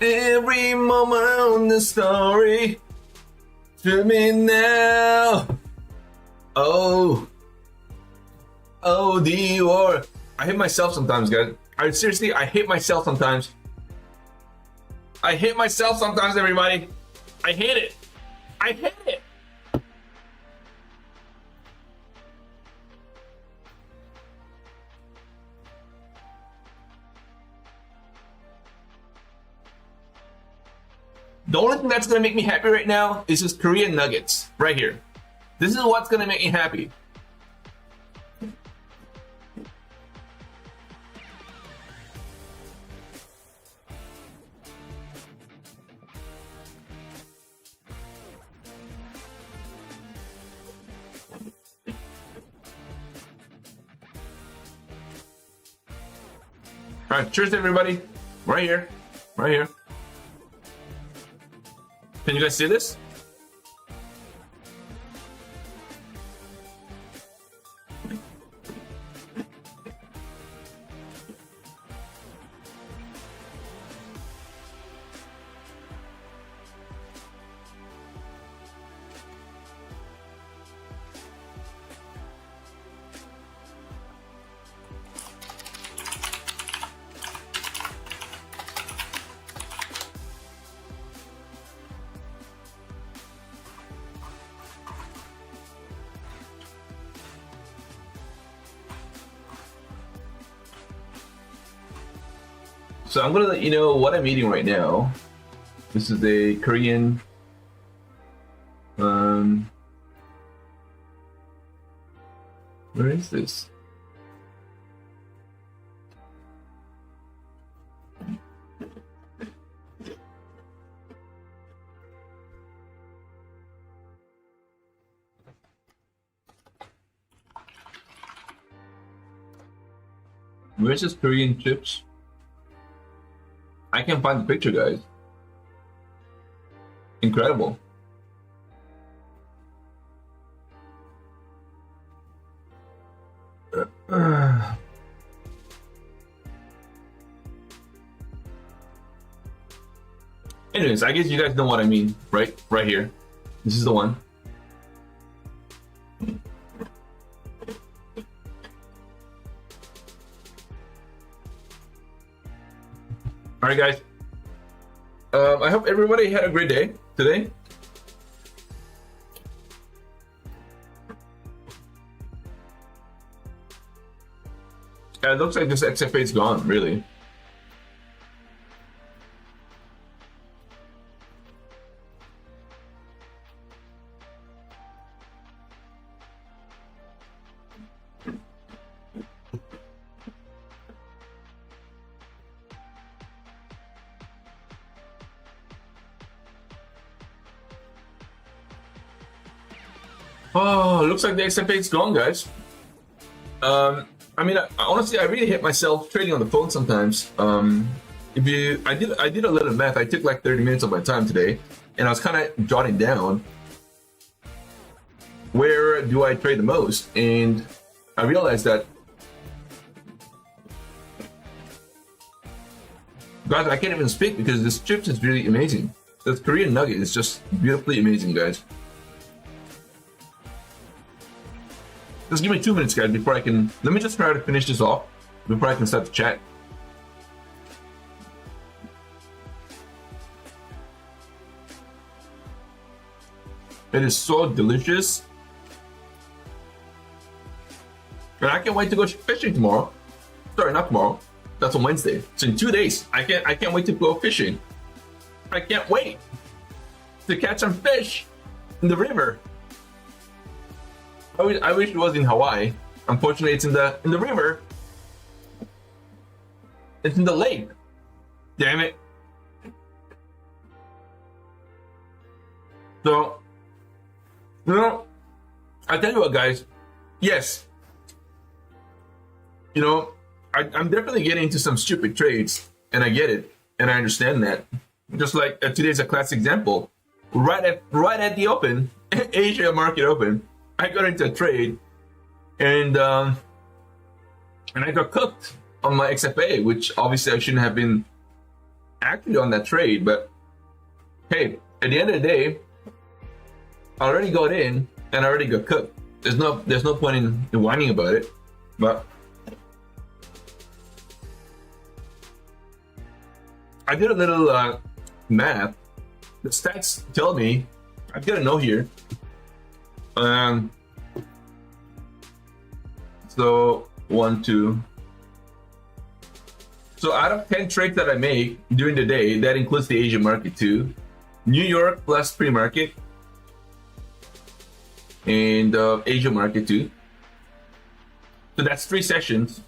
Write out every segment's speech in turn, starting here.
Every moment on the story to me now. Oh, Dior. I hate myself sometimes, guys. I hate myself sometimes. I hate myself sometimes, everybody. I hate it. I hate it. The only thing that's gonna make me happy right now is just Korean nuggets right here. This is what's gonna make me happy. All right, cheers everybody. Right here, right here. Can you guys see this? So I'm gonna let you know what I'm eating right now. This is a Korean where is this? Where's this Korean chips? I can't find the picture, guys. Incredible. Anyways, I guess you guys know what I mean, right? Right here. This is the one. All right, guys. I hope everybody had a great day today. It looks like this XFA is gone, really. Oh, looks like the XFA is gone, guys. I mean, honestly, I really hate myself trading on the phone sometimes. I did a little math. I took like 30 minutes of my time today, and I was kind of jotting down where do I trade the most, and I realized that, guys, I can't even speak because this chips is really amazing. This Korean nugget is just beautifully amazing, guys. Just give me 2 minutes, guys, before I can... Let me just try to finish this off before I can start the chat. It is so delicious. And I can't wait to go fishing tomorrow. Sorry, not tomorrow. That's on Wednesday. So in 2 days, I can't wait to go fishing. I can't wait to catch some fish in the river. I wish it was in Hawaii. Unfortunately, it's in the river. It's in the lake. Damn it. So, you know, I tell you what, guys. Yes. You know, I'm definitely getting into some stupid trades, and I get it, and I understand that. Just like today's a classic example. Right at the open, Asia market open, I got into a trade, and I got cooked on my XFA, which obviously I shouldn't have been actually on that trade, but hey, at the end of the day, I already got in and I already got cooked. There's no point in whining about it. But I did a little math. The stats tell me I've got a note here. So 1, 2. So out of 10 trades that I make during the day, that includes the Asian market too. New York plus pre-market, and Asia market too. So that's 3 sessions.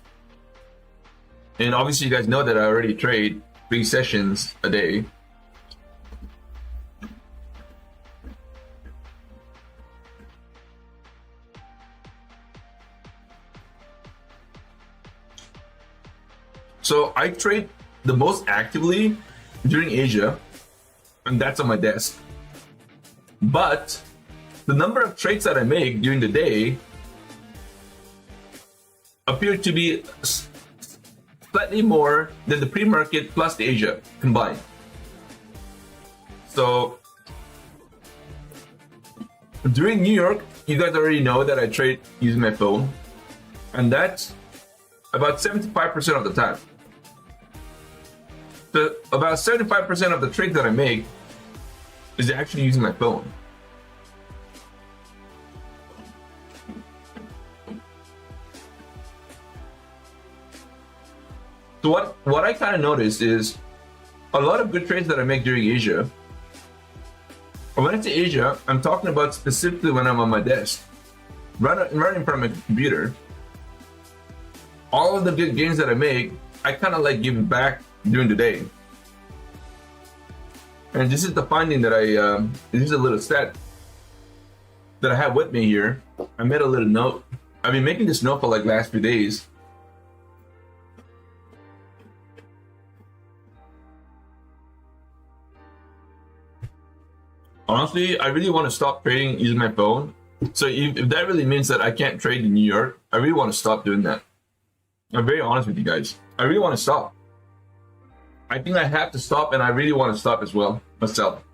And obviously you guys know that I already trade 3 sessions a day. So I trade the most actively during Asia, and that's on my desk. But the number of trades that I make during the day appear to be slightly more than the pre-market plus the Asia combined. So during New York, you guys already know that I trade using my phone, and that's about 75% of the time. So about 75% of the trades that I make is actually using my phone. So what I kind of noticed is a lot of good trades that I make during Asia. When I say Asia, I'm talking about specifically when I'm on my desk, right in front of my computer. All of the good gains that I make, I kind of like giving back during the day. And this is the finding that this is a little stat that I have with me here. I made a little note. I've been making this note for like last few days. Honestly, I really want to stop trading using my phone. So if that really means that I can't trade in New York, I really want to stop doing that. I'm very honest with you guys. I really want to stop. I think I have to stop, and I really want to stop as well myself.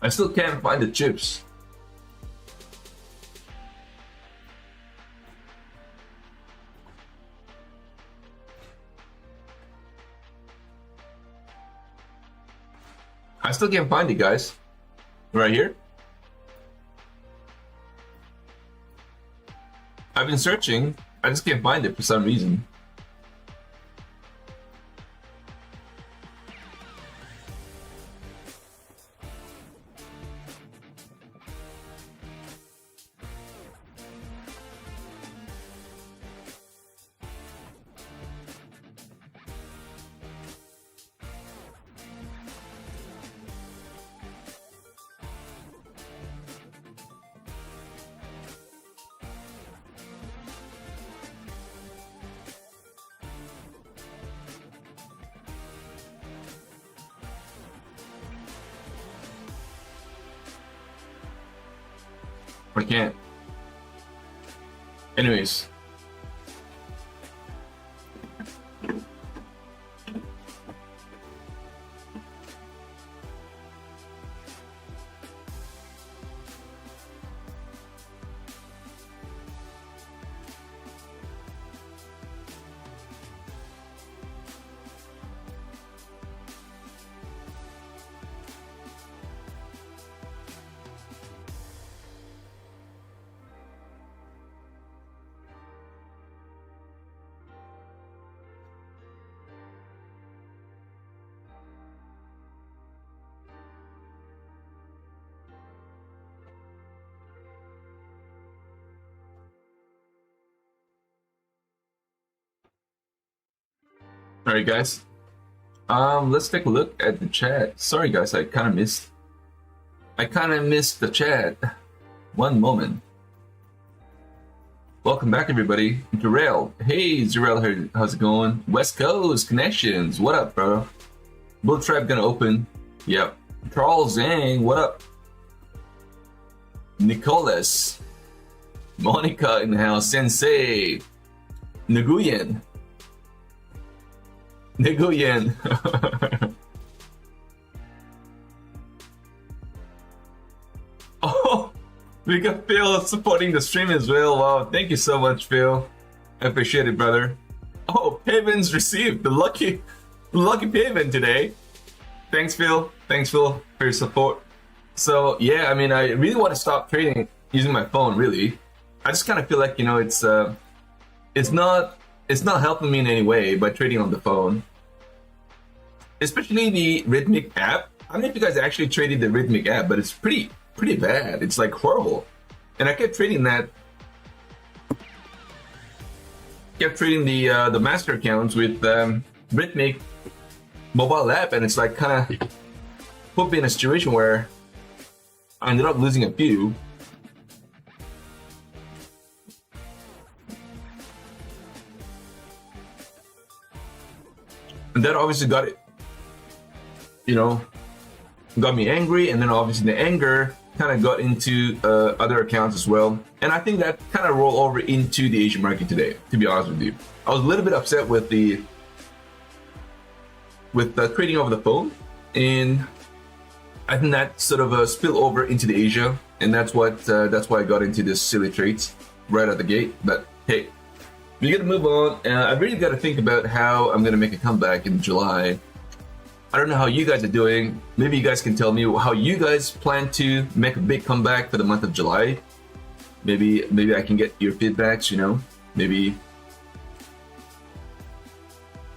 I still can't find the chips. I still can't find it, guys. Right here. I've been searching. I just can't find it for some reason. I can't. Anyways. All right, guys. Let's take a look at the chat. Sorry, guys, I kind of missed the chat. One moment. Welcome back, everybody. Jarrell. Hey, Jarrell, how's it going? West Coast connections. What up, bro? Bull Tribe gonna open. Yep. Charles Zhang. What up? Nicholas. Monica in the house. Sensei. Nguyen. Oh, we got Phil supporting the stream as well. Wow, thank you so much, Phil. I appreciate it, brother. Oh, payments received. The lucky payment today. Thanks, Phil. Thanks, Phil, for your support. So yeah, I mean, I really want to stop trading using my phone. Really, I just kind of feel like, you know, it's not helping me in any way by trading on the phone. Especially the Rhythmic app. I don't know if you guys actually traded the Rhythmic app, but it's pretty bad. It's like horrible. And I kept trading that. Kept trading the master accounts with Rhythmic mobile app, and it's like kind of put me in a situation where I ended up losing a few. And that obviously got me angry, and then obviously the anger kind of got into other accounts as well. And I think that kind of rolled over into the Asian market today, to be honest with you. I was a little bit upset with the trading over the phone, and I think that sort of spilled over into the Asia, and that's why I got into this silly trades right out the gate. But hey, we got to move on. I really got to think about how I'm going to make a comeback in July. I don't know how you guys are doing. Maybe you guys can tell me how you guys plan to make a big comeback for the month of July. Maybe I can get your feedbacks, you know. Maybe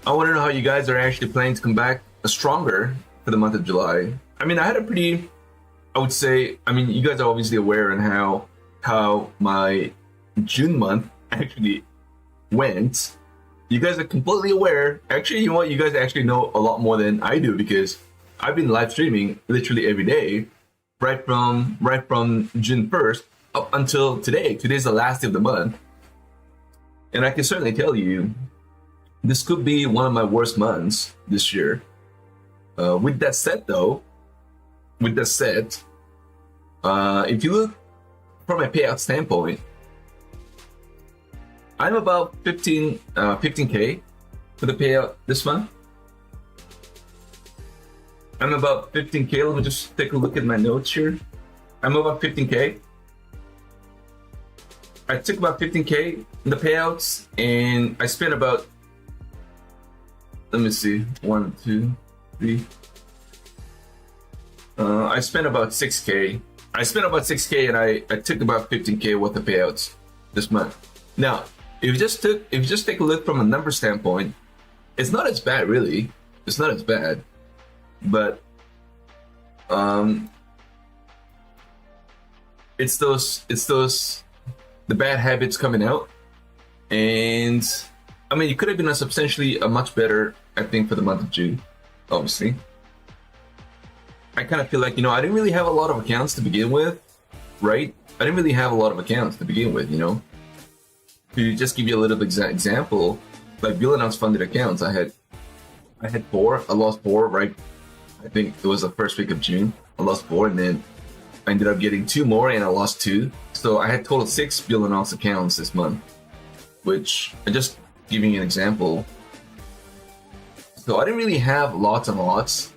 I want to know how you guys are actually planning to come back stronger for the month of July. I mean, I had a pretty, I would say, I mean, you guys are obviously aware on how my June month actually went. You guys are completely aware. Actually, you know what? You guys actually know a lot more than I do, because I've been live streaming literally every day, right from June 1st up until today. Today's the last day of the month, and I can certainly tell you, this could be one of my worst months this year. With that said, if you look from a payout standpoint, I'm about 15K for the payout this month. I'm about 15K. Let me just take a look at my notes here. I'm about 15K. I took about 15K in the payouts, and I spent about, let me see, 1, 2, 3. I spent about 6K. And I took about 15K worth of payouts this month. Now, if you just take a look from a number standpoint, it's not as bad, really. It's not as bad, but it's those the bad habits coming out, and I mean, it could have been substantially much better, I think, for the month of June. Obviously, I kind of feel like, you know, I didn't really have a lot of accounts to begin with, right? I didn't really have a lot of accounts to begin with, you know. To just give you a little example, like bill announced funded accounts, I had 4. I lost 4, right? I think it was the first week of June. I lost 4, and then I ended up getting 2 more, and I lost 2. So I had total 6 bill announced accounts this month, which I'm just giving you an example. So I didn't really have lots and lots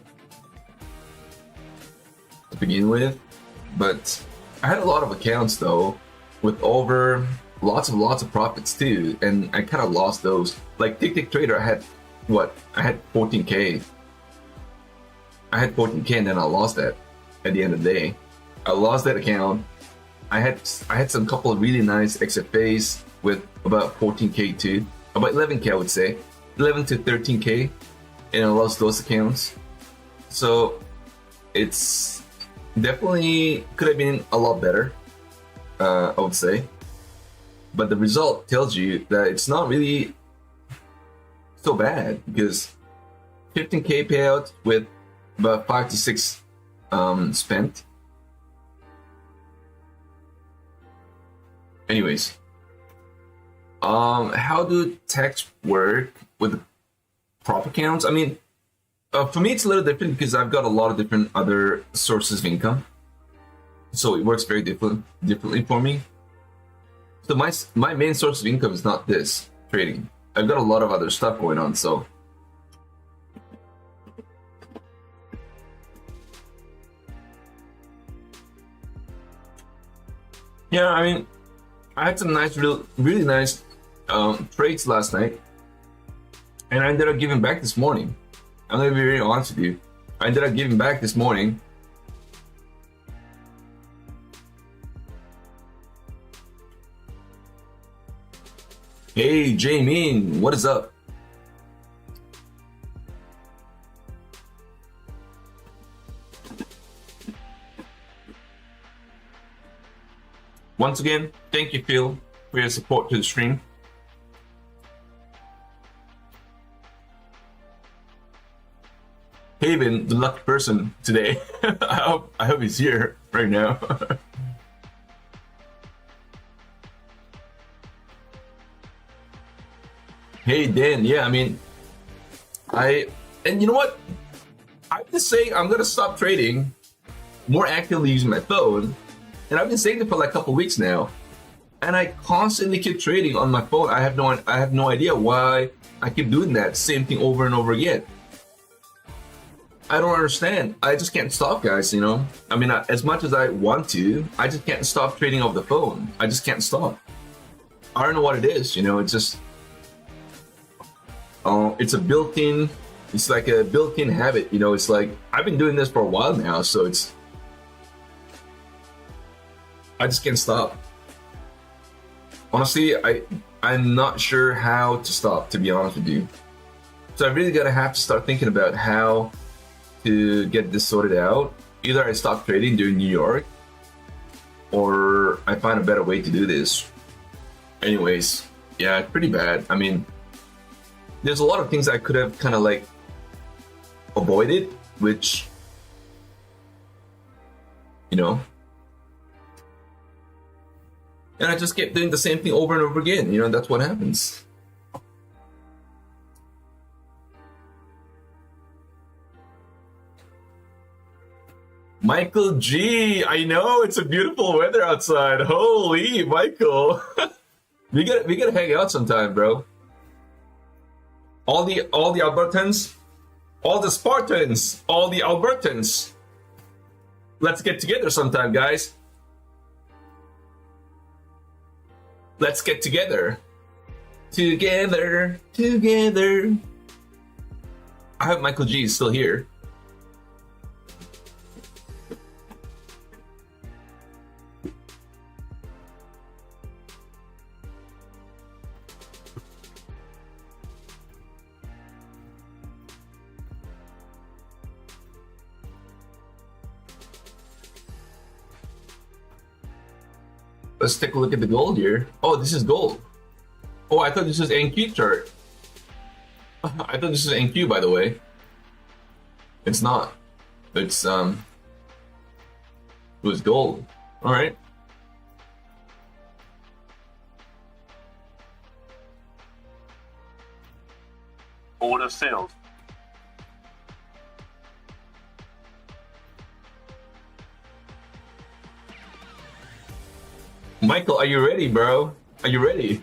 to begin with, but I had a lot of accounts though, with over lots of profits too, and I kind of lost those. Like Tick Trader, I had 14K. I had 14K, and then I lost that at the end of the day. I lost that account. I had some couple of really nice XFAs with about 14K too, about 11K I would say, 11 to 13K, and I lost those accounts. So it's definitely could have been a lot better, I would say. But the result tells you that it's not really so bad because 15K payout with about 5 to 6 spent. Anyways, how do tax work with the prop accounts? I mean, for me it's a little different because I've got a lot of different other sources of income, so it works very differently for me. So my main source of income is not this trading. I've got a lot of other stuff going on, so. Yeah, I mean, I had some nice, really nice trades last night, and I ended up giving back this morning. I'm gonna be very honest with you. I ended up giving back this morning. Hey, Jamin, what is up? Once again, thank you, Phil, for your support to the stream. Haven, the lucky person today. I hope he's here right now. Hey, Dan, yeah, I mean, and you know what? I'm just saying I'm gonna stop trading, more actively using my phone. And I've been saying it for like a couple weeks now, and I constantly keep trading on my phone. I have no idea why I keep doing that same thing over and over again. I don't understand. I just can't stop, guys. You know, I mean, as much as I want to, I just can't stop trading off the phone. I just can't stop. I don't know what it is. You know, it's just, it's like a built-in habit. You know, it's like I've been doing this for a while now, so I just can't stop. Honestly, I'm not sure how to stop, to be honest with you. So I really gotta have to start thinking about how to get this sorted out. Either I stop trading during New York, or I find a better way to do this. Anyways, yeah, it's pretty bad. I mean, there's a lot of things I could have kind of like avoided, which, you know, and I just kept doing the same thing over and over again. You know, that's what happens. Michael G, I know it's a beautiful weather outside. Holy, Michael, we gotta hang out sometime, bro. All the Albertans, all the Spartans, all the Albertans. Let's get together sometime, guys. Let's get together. Together. I hope Michael G is still here. Let's take a look at the gold here. Oh, this is gold. Oh, I thought this was NQ chart. I thought this was NQ, by the way. It's not. It's it was gold. All right. Order filled. Michael, are you ready, bro? Are you ready?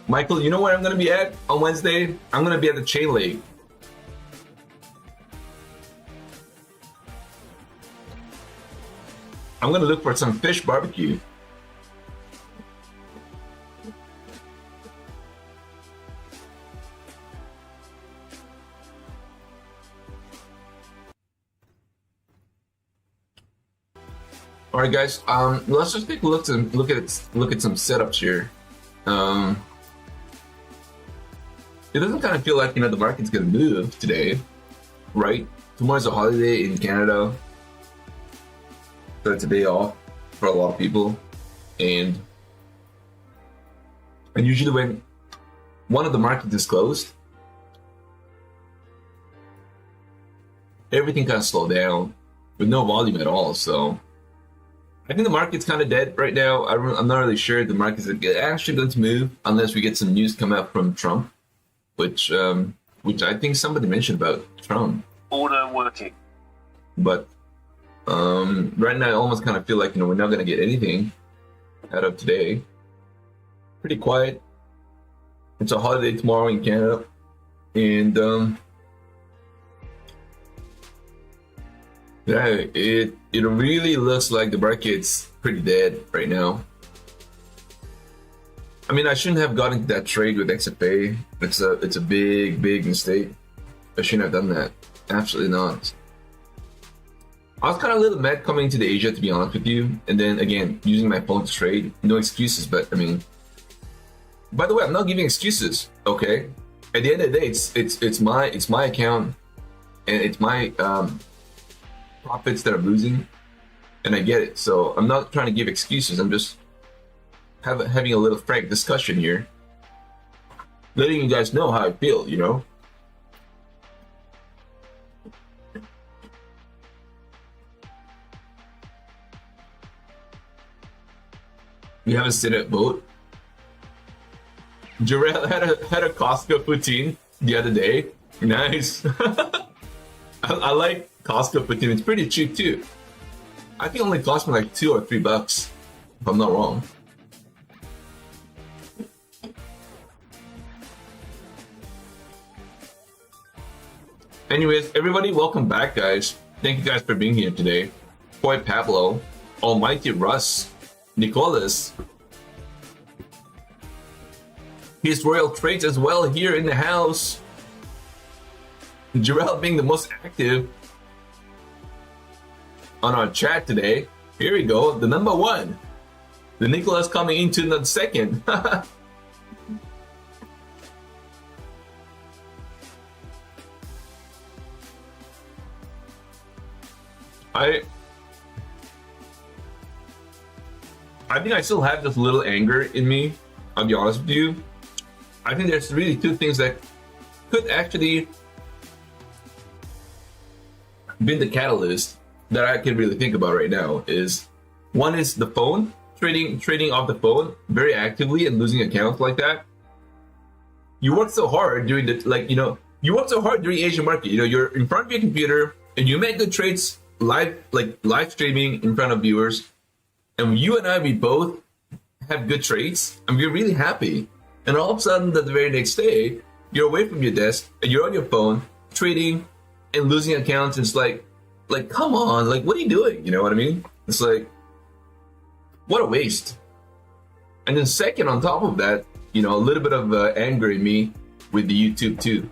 Michael, you know where I'm gonna be at on Wednesday? I'm gonna be at the Chain Lake. I'm gonna look for some fish barbecue. All right, guys. Let's just take a look at some setups here. It doesn't kind of feel like the market's gonna move today, right? Tomorrow's a holiday in Canada, so it's a day off for a lot of people, and usually when one of the markets is closed, everything kind of slowed down with no volume at all. So I think the market's kind of dead right now. I'm not really sure the market's actually going to move unless we get some news come out from Trump, which I think somebody mentioned about Trump. Order working. But right now I almost kind of feel like we're not going to get anything out of today. Pretty quiet. It's a holiday tomorrow in Canada, and yeah, it really looks like the market's pretty dead right now. I mean, I shouldn't have gotten into that trade with XFA. It's a big mistake. I shouldn't have done that. Absolutely not. I was kind of a little mad coming to the Asia, to be honest with you, and then again using my phone to trade. No excuses, but I mean, by the way, I'm not giving excuses. Okay, at the end of the day, it's my account, and it's my profits that I'm losing, and I get it. So I'm not trying to give excuses. I'm just having a little frank discussion here, letting you guys know how I feel. We have a sit-up vote. Jarrell had a Costco poutine the other day. Nice. I like Costco poutine. It's pretty cheap too. I think it only cost me like $2 or $3, if I'm not wrong. Anyways, everybody, welcome back, guys. Thank you guys for being here today. Boy Pablo, Almighty Russ, Nicholas, his Royal Trades as well here in the house. Jarrell being the most active on our chat today. Here we go, the number one. The Nicholas coming into the second. I think I still have this little anger in me. I'll be honest with you. I think there's really two things that could actually be the catalyst that I can really think about right now. Is one is the phone, trading off the phone very actively and losing accounts like that. You work so hard during you work so hard during Asian market. You're in front of your computer and you make good trades live streaming in front of viewers. And you and I, we both have good trades, and we're really happy. And all of a sudden, the very next day, you're away from your desk, and you're on your phone, trading, and losing accounts. And it's like, come on, what are you doing? You know what I mean? It's like, what a waste. And then second, on top of that, a little bit of anger in me with the YouTube too.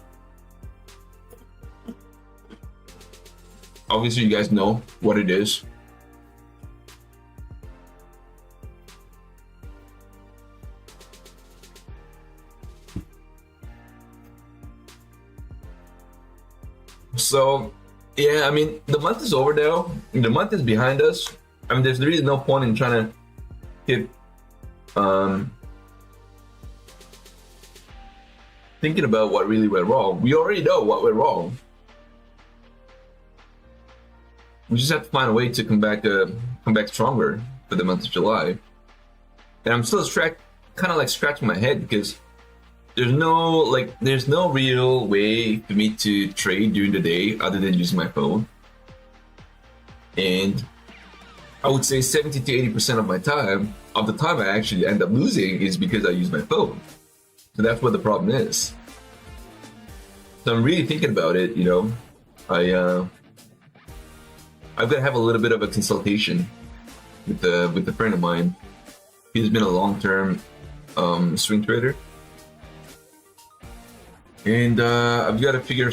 Obviously, you guys know what it is. So, yeah, I mean, the month is over now. The month is behind us. I mean, there's really no point in trying to keep thinking about what really went wrong. We already know what went wrong. We just have to find a way to come back stronger for the month of July. And I'm still kind of scratching my head because there's no real way for me to trade during the day other than using my phone. And I would say 70 to 80% of the time I actually end up losing is because I use my phone. So that's what the problem is. So I'm really thinking about it, I've got to have a little bit of a consultation with a friend of mine. He's been a long-term swing trader. And I've got to figure a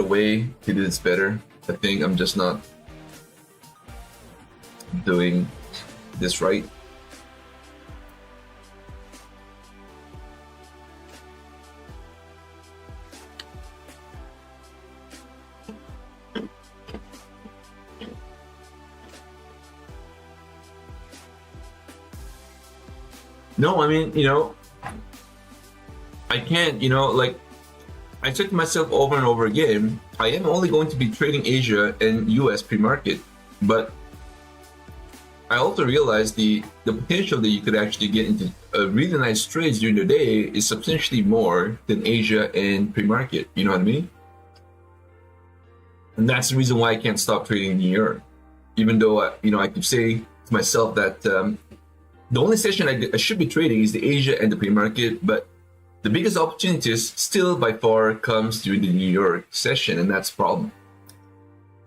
way to do this better. I think I'm just not doing this right. No, I mean, I can't, like, I said to myself over and over again, I am only going to be trading Asia and US pre-market, but I also realized the potential that you could actually get into a really nice trades during the day is substantially more than Asia and pre-market. You know what I mean? And that's the reason why I can't stop trading New York, even though I could say to myself that the only session I should be trading is the Asia and the pre-market, but the biggest opportunities still by far comes during the New York session, and that's the problem.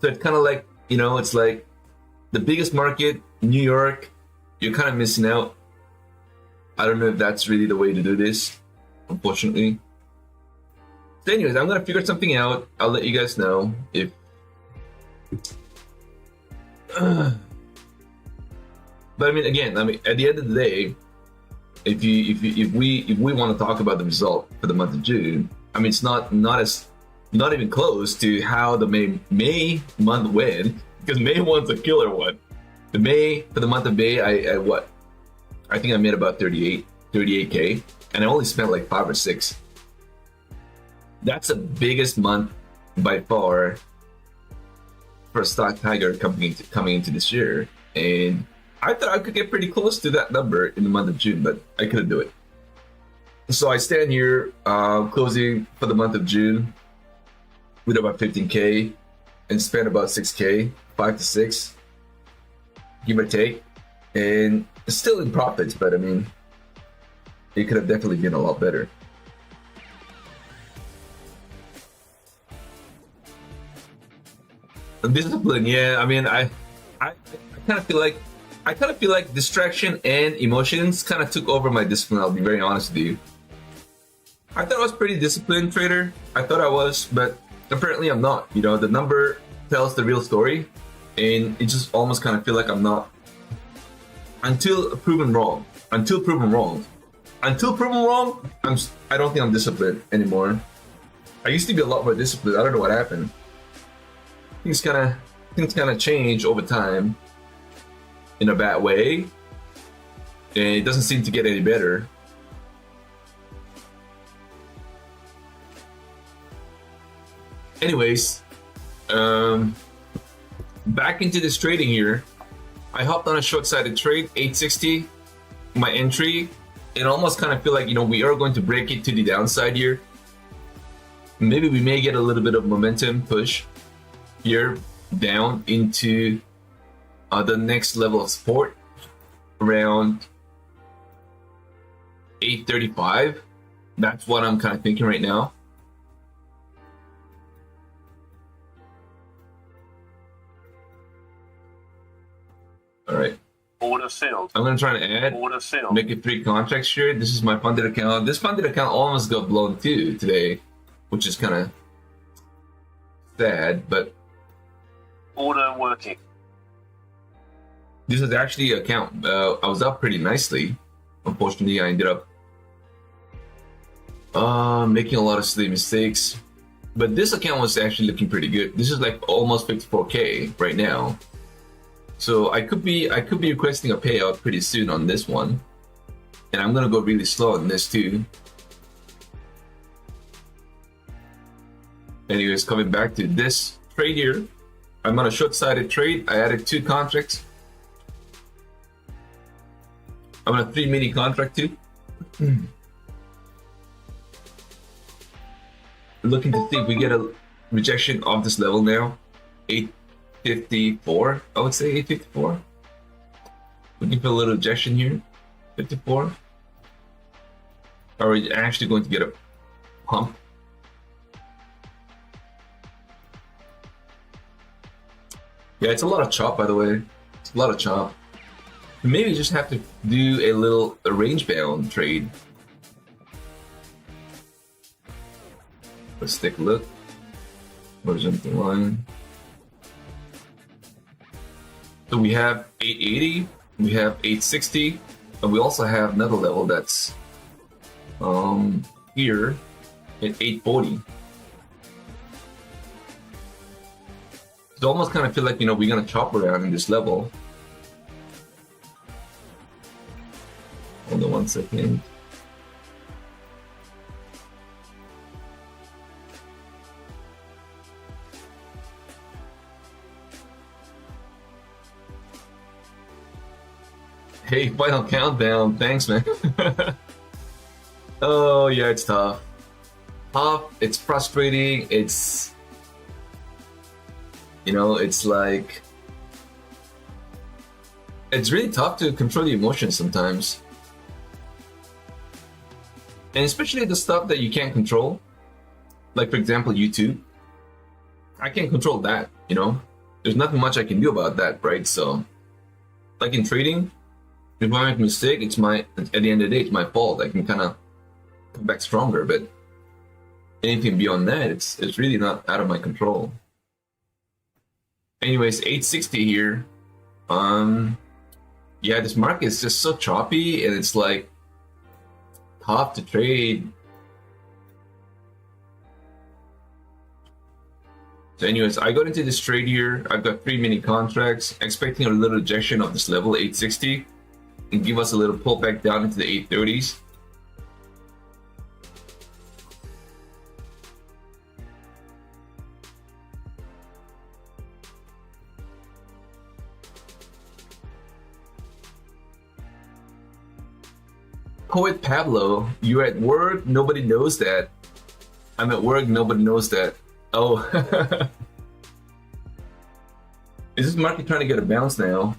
So it's kind of like, it's like the biggest market, New York, you're kind of missing out. I don't know if that's really the way to do this, unfortunately. So anyways, I'm going to figure something out. I'll let you guys know if... But I mean, again, at the end of the day, if we want to talk about the result for the month of June, I mean, it's not even close to how the May month went, because May one's a killer one. For the month of May, I think I made about 38K, and I only spent like 5 or 6. That's the biggest month by far for a stock tiger coming into this year, and I thought I could get pretty close to that number in the month of June, but I couldn't do it. So I stand here closing for the month of June with about 15K and spent about 6K, 5 to 6, give or take, and it's still in profits, but I mean, it could have definitely been a lot better. Discipline, yeah. I mean, I kind of feel like distraction and emotions kind of took over my discipline. I'll be very honest with you. I thought I was pretty disciplined trader. I thought I was, but apparently I'm not. The number tells the real story, and it just almost kind of feel like I'm not until proven wrong. I don't think I'm disciplined anymore. I used to be a lot more disciplined. I don't know what happened. Things kind of change over time in a bad way, and it doesn't seem to get any better. Anyways, back into this trading here. I hopped on a short-sided trade, 860, my entry, and almost kind of feel like we are going to break it to the downside here. Maybe we may get a little bit of momentum push here down into the next level of support around 835. That's what I'm kind of thinking right now. All right. Order filled. I'm going to try to add, Order filled. make it 3 contracts here. This is my funded account. This funded account almost got blown too today, which is kind of sad, but Order working. this is actually an account. I was up pretty nicely. Unfortunately, I ended up making a lot of silly mistakes. But this account was actually looking pretty good. This is like almost 54K right now. So I could be requesting a payout pretty soon on this one. And I'm gonna go really slow on this too. Anyways, coming back to this trade here. I'm on a short-sided trade. I added 2 contracts. I'm on a 3 mini contract too. Looking to see if we get a rejection of this level now. 854, I would say 854. Looking for a little rejection here. 54. Are we actually going to get a pump? Yeah, it's a lot of chop, by the way. It's a lot of chop. Maybe just have to do a little range bound trade. Let's take a look. Horizontal line. So we have 880, we have 860, and we also have another level that's here at 840. So almost kind of feel like we're gonna chop around in this level. Hold on 1 second. Hey, final countdown. Thanks, man. Oh, yeah, it's tough. It's frustrating. It's, it's like, it's really tough to control the emotions sometimes. And especially the stuff that you can't control. Like, for example, YouTube. I can't control that, There's nothing much I can do about that, right? So, like in trading, if I make a mistake, at the end of the day, it's my fault. I can kind of come back stronger, but anything beyond that, it's really not out of my control. Anyways, 860 here. Yeah, this market is just so choppy, and it's like tough to trade. So anyways, I got into this trade here. I've got 3 mini contracts, expecting a little rejection of this level 860 and give us a little pullback down into the 830s. Poet Pablo, you're at work, nobody knows that. I'm at work, nobody knows that. Oh. Is this market trying to get a bounce now?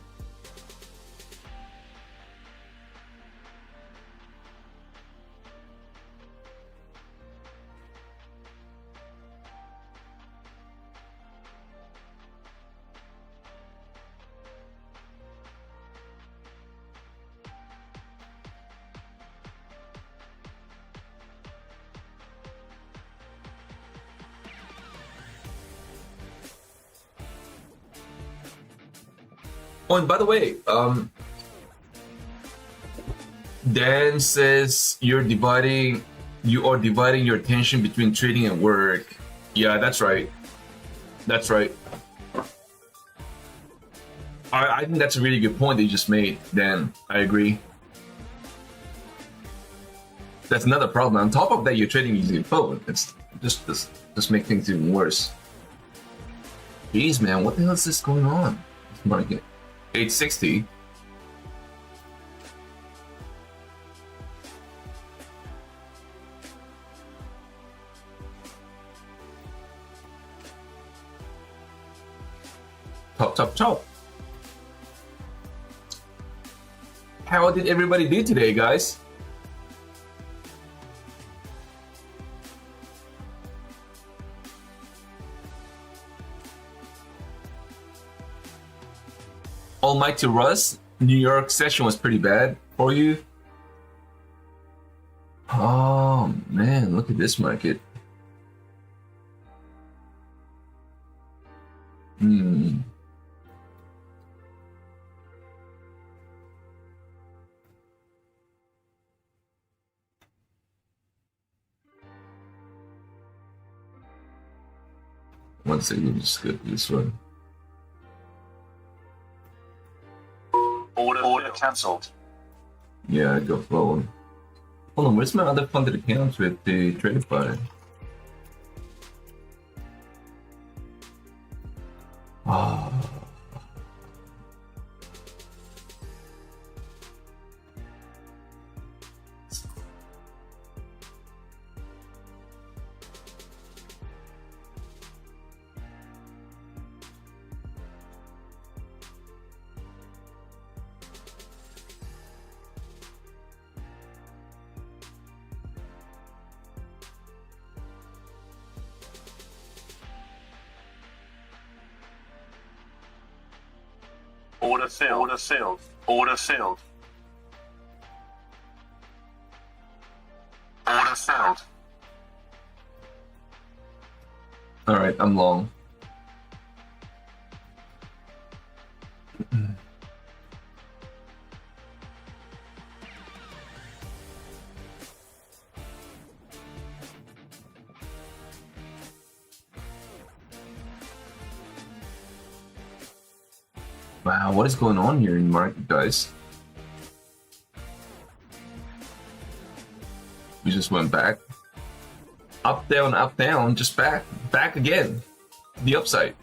Oh, and by the way, Dan says you are dividing your attention between trading and work. Yeah, that's right. That's right. I think that's a really good point that you just made, Dan. I agree. That's another problem. On top of that, you're trading using your phone. It's just make things even worse. Jeez, man, what the hell is this going on? This market. 860. Top. How did everybody do today, guys? Almighty Russ, New York session was pretty bad for you. Oh man, look at this market. One second, just go to this one. Order cancelled. Yeah, go forward. Hold on, where's my other funded accounts with the trade button? Oh. Order filled. Order filled. All right, I'm long. Wow, what is going on here in the market, guys? just went back. Up, down, just back again. The upside.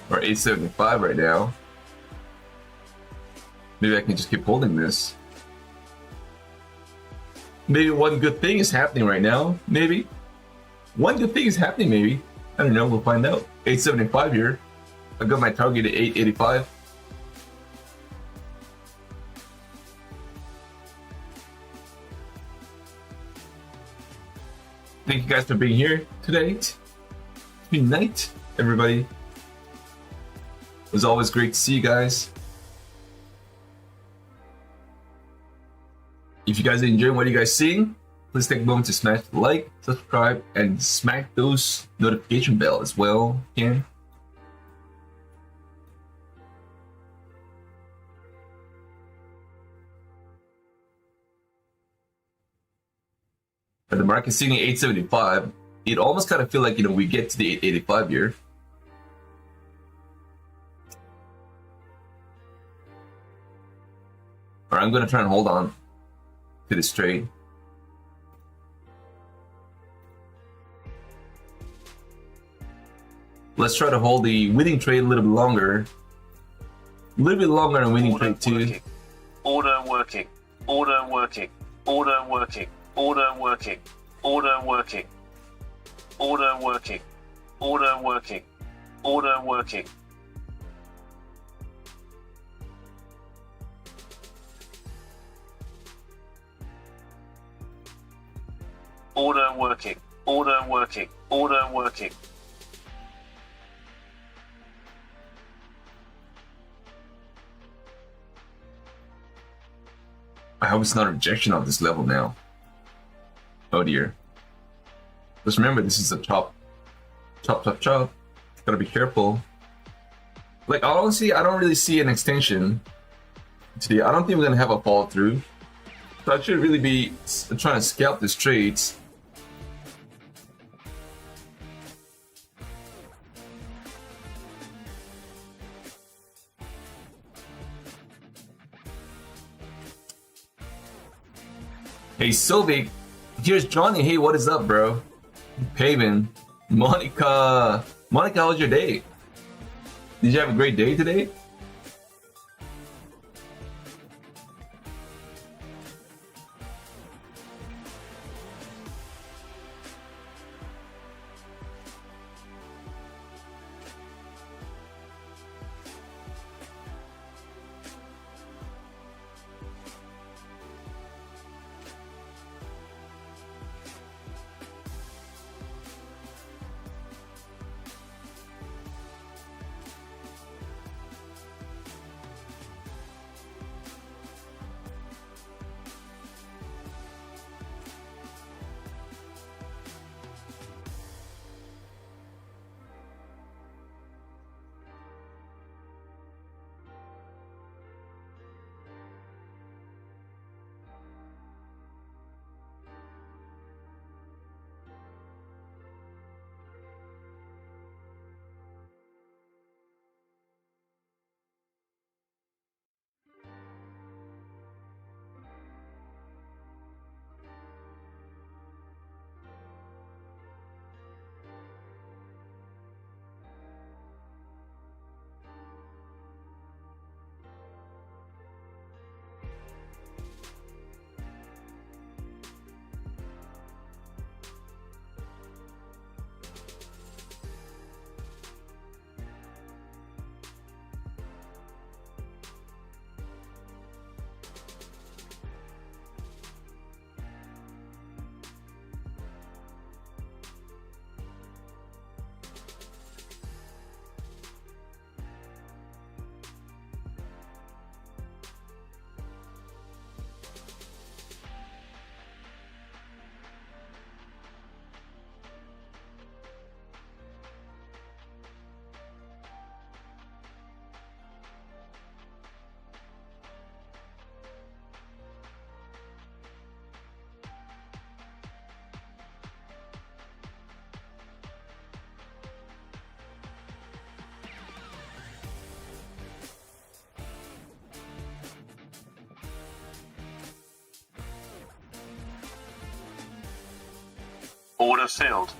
We're 875 right now. Maybe I can just keep holding this. Maybe one good thing is happening right now. Maybe. One good thing is happening, maybe. I don't know, we'll find out. 875 here. I got my target at 885. Thank you guys for being here today. Good night, everybody. It was always great to see you guys. If you guys are enjoying what you guys seeing, please take a moment to smash the like, subscribe, and smack those notification bell as well. Can the market sitting at 875, it almost kind of feel like, you know, we get to the 885 here. All right, I'm going to try and hold on to this trade. Let's try to hold the winning trade a little bit longer. A little bit longer on winning trade too. Order working. Order working. Order working. Order working. Order working. Order working. Order working. Order working. Order working. Order working. Order working. I hope it's not a rejection of this level now. Oh dear. Just remember, this is a chop. Chop. Gotta be careful. Like, honestly, I don't really see an extension today. I don't think we're gonna have a fall through. So I should really be trying to scalp these trades. Hey Sylvie, here's Johnny. Hey, what is up, bro? Paven, Monica, how was your day? Did you have a great day today? Order filled.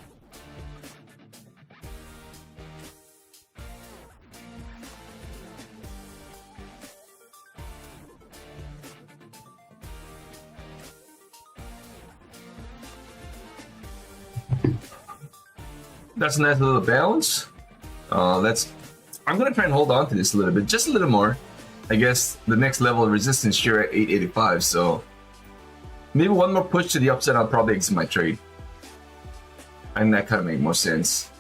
That's a nice little bounce. I'm gonna try and hold on to this a little bit, just a little more. I guess the next level of resistance here at 885, so maybe one more push to the upside, I'll probably exit my trade. And that kind of make more sense.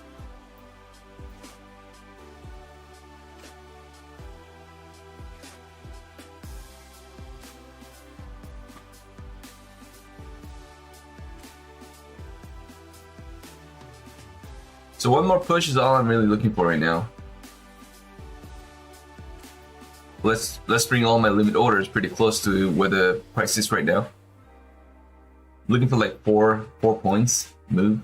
So one more push is all I'm really looking for right now. Let's bring all my limit orders pretty close to where the price is right now. Looking for like four points move.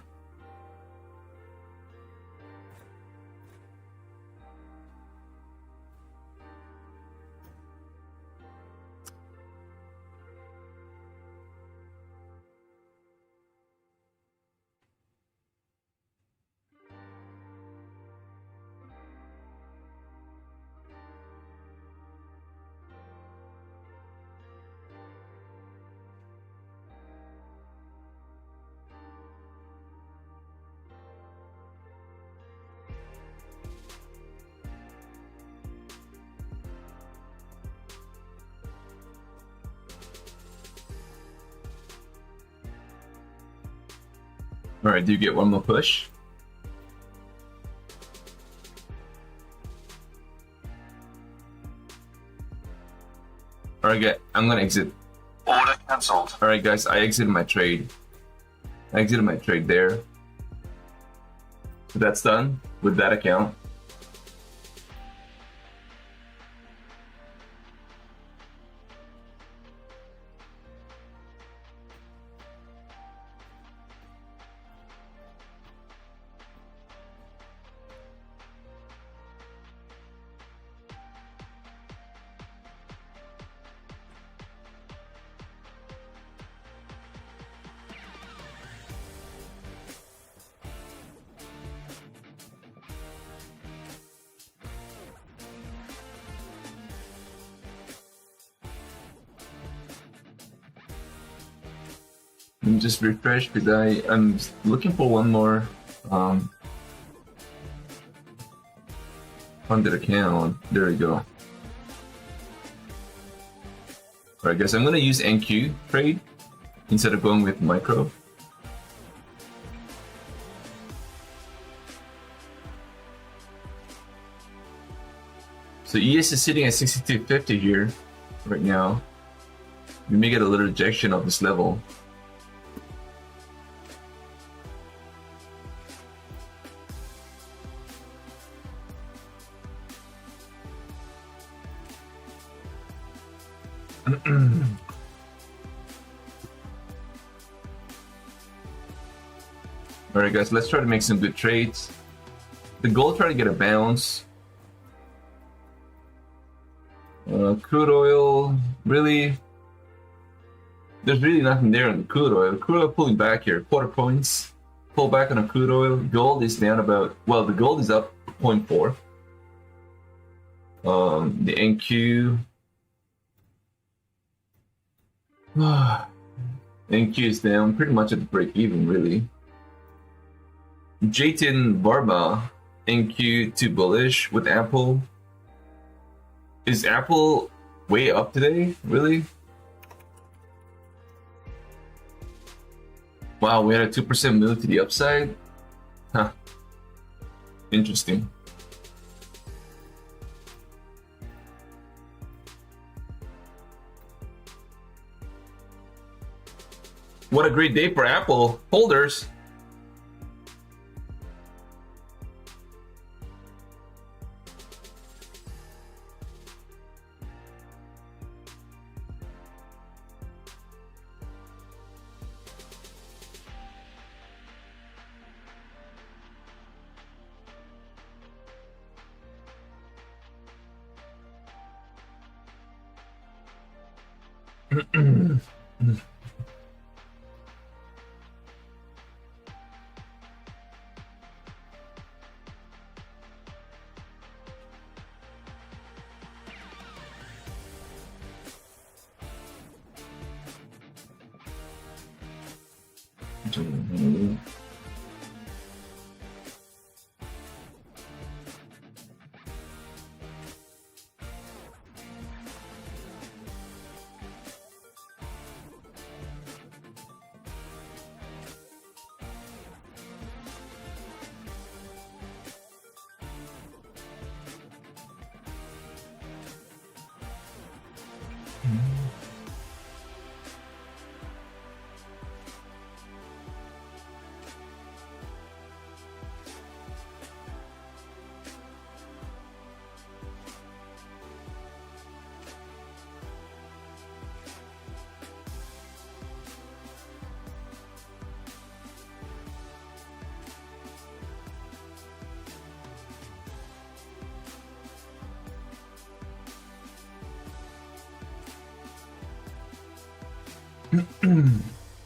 All right, do you get one more push? All right, I'm gonna exit. Order cancelled. All right, guys, I exited my trade. I exited my trade there. So that's done with that account. Let me just refresh because I'm looking for one more funded account. There we go. Alright guys, I'm gonna use NQ trade instead of going with micro. So ES is sitting at 62.50 here right now. We may get a little rejection of this level. Alright guys, let's try to make some good trades. The goal, try to get a bounce. Crude oil, really, there's really nothing there on the crude oil. The crude oil pulling back here, quarter points. Pull back on the crude oil. Gold is down about, well, the gold is up 0.4. The NQ. NQ is down pretty much at the break even, really. J10 Barba, NQ too bullish with Apple. Is Apple way up today? Really? Wow, we had a 2% move to the upside? Huh. Interesting. What a great day for Apple holders.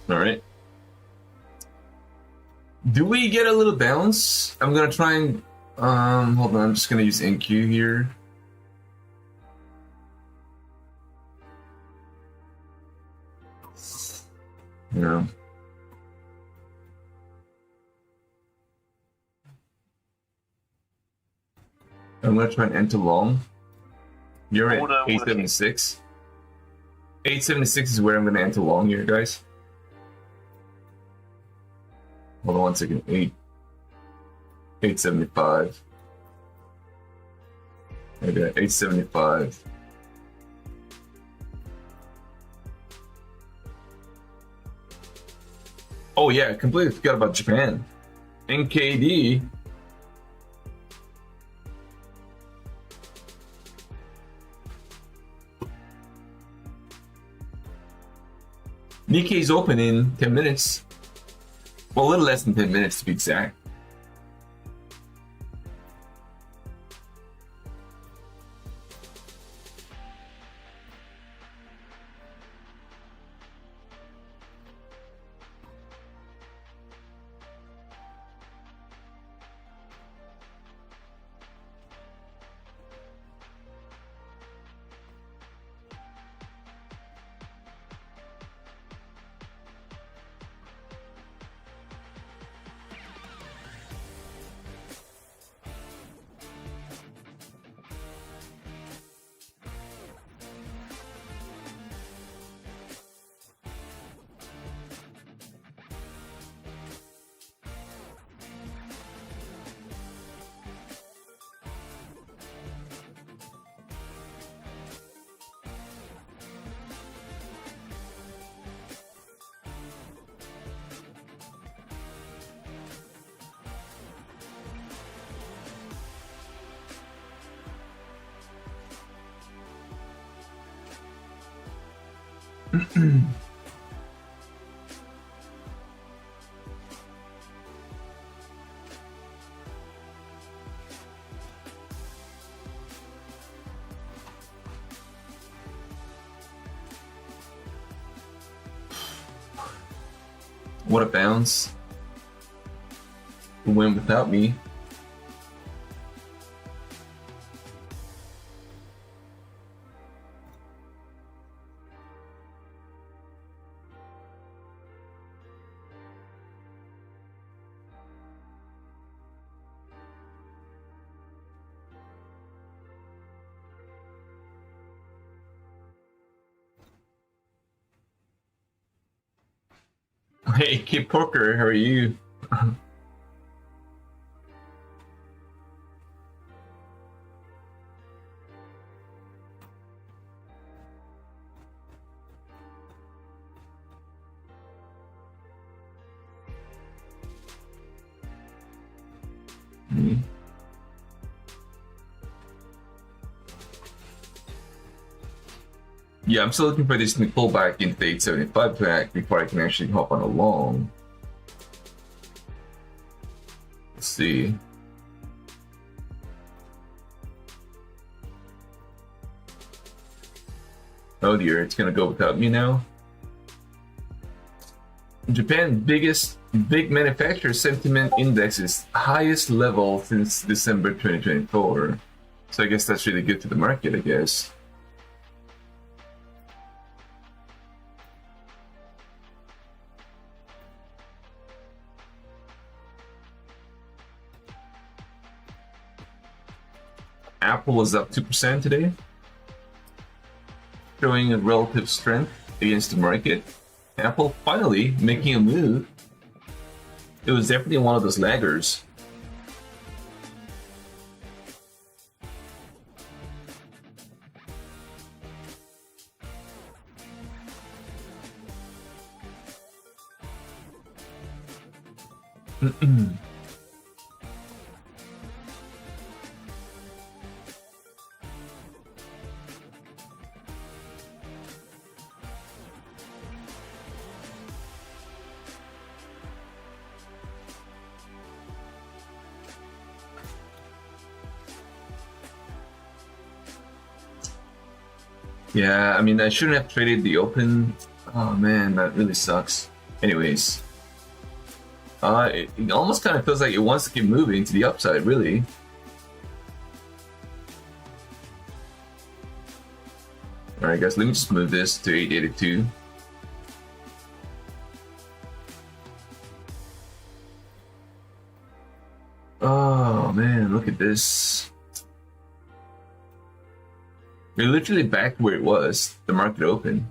All right. Do we get a little bounce? I'm gonna try and hold on. I'm just gonna use NQ here. Yeah. I'm gonna try and enter long. You're at 876. 876 is where I'm gonna enter long here, guys. Hold on 1 second. 875. Okay, 875. Oh yeah, I completely forgot about Japan. NKD. Nikkei's open in 10 minutes. Well, a little less than 10 minutes to be exact. What a bounce. Who went without me. Hey, Kid Poker, how are you? Yeah, I'm still looking for this to pull back into the 875 track before I can actually hop on a long. Let's see. Oh dear, it's gonna go without me now. Japan's big manufacturer sentiment index is highest level since December 2024. So I guess that's really good to the market, I guess. Apple was up 2% today, showing a relative strength against the market. Apple finally making a move. It was definitely one of those laggers. Yeah, I mean, I shouldn't have traded the open. Oh man, that really sucks. Anyways, it almost kind of feels like it wants to keep moving to the upside, really. All right, guys, let me just move this to 882. Oh man, look at this. We're literally back where it was, the market open.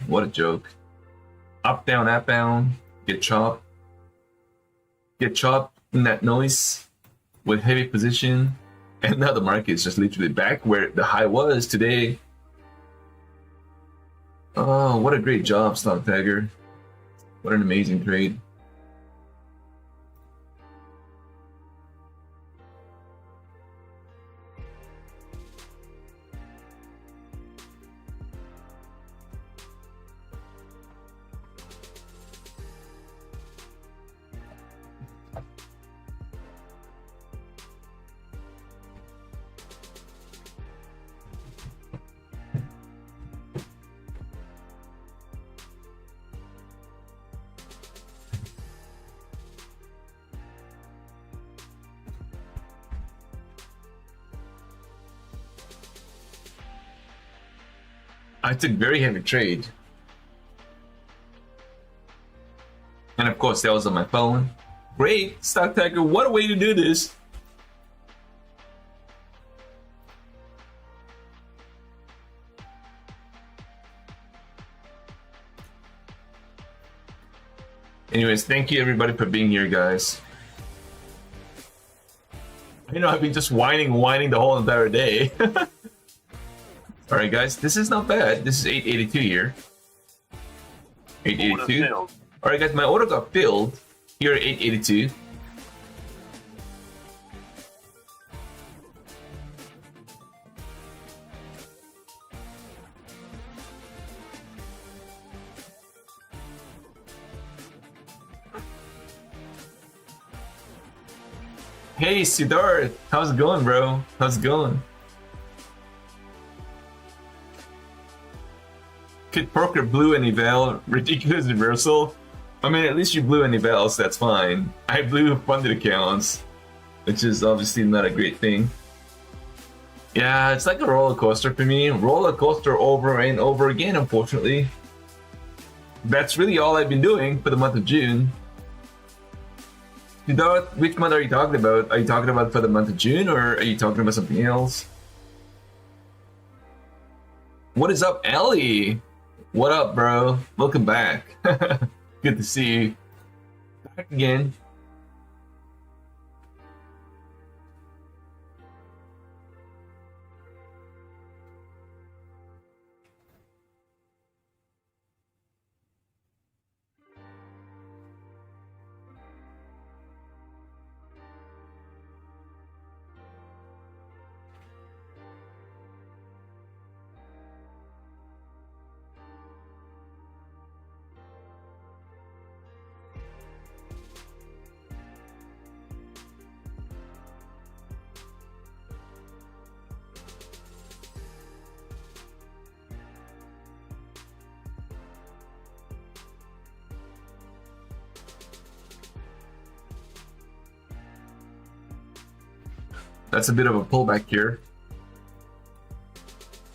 What a joke. Up, down, get chopped. Get chopped in that noise with heavy position. And now the market is just literally back where the high was today. Oh, what a great job, Stock Tiger. What an amazing trade. I took very heavy trade. And of course, that was on my phone. Great, Stock Tiger, what a way to do this. Anyways, thank you everybody for being here, guys. You know, I've been just whining the whole entire day. Alright guys, this is not bad. This is 882 here. 882. Alright guys, my order got filled here at 882. Hey Siddharth, how's it going, bro? How's it going? Kid Poker blew an eval, ridiculous reversal. I mean, at least you blew an eval, so that's fine. I blew funded accounts, which is obviously not a great thing. Yeah, it's like a roller coaster for me. Roller coaster over and over again, unfortunately. That's really all I've been doing for the month of June. Which month are you talking about? Are you talking about for the month of June, or are you talking about something else? What is up, Ellie? What up, bro? Welcome back. Good to see you. Back again. That's a bit of a pullback here.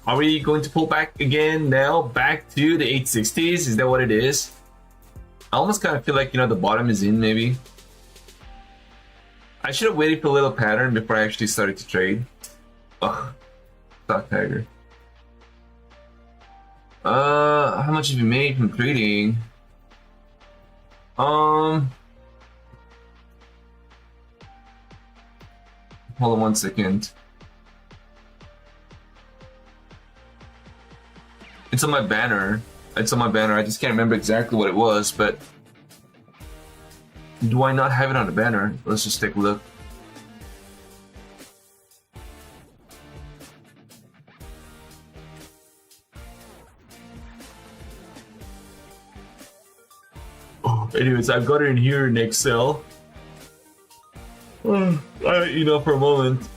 Are we going to pull back again now, back to the 860s? Is that what it is? I almost kind of feel like, you know, the bottom is in, maybe. I should have waited for a little pattern before I actually started to trade. Ugh. Stock tiger. How much have you made from trading? Hold on 1 second. It's on my banner. It's on my banner. I just can't remember exactly what it was, but do I not have it on the banner? Let's just take a look. Oh, anyways, I've got it in here in Excel. For a moment.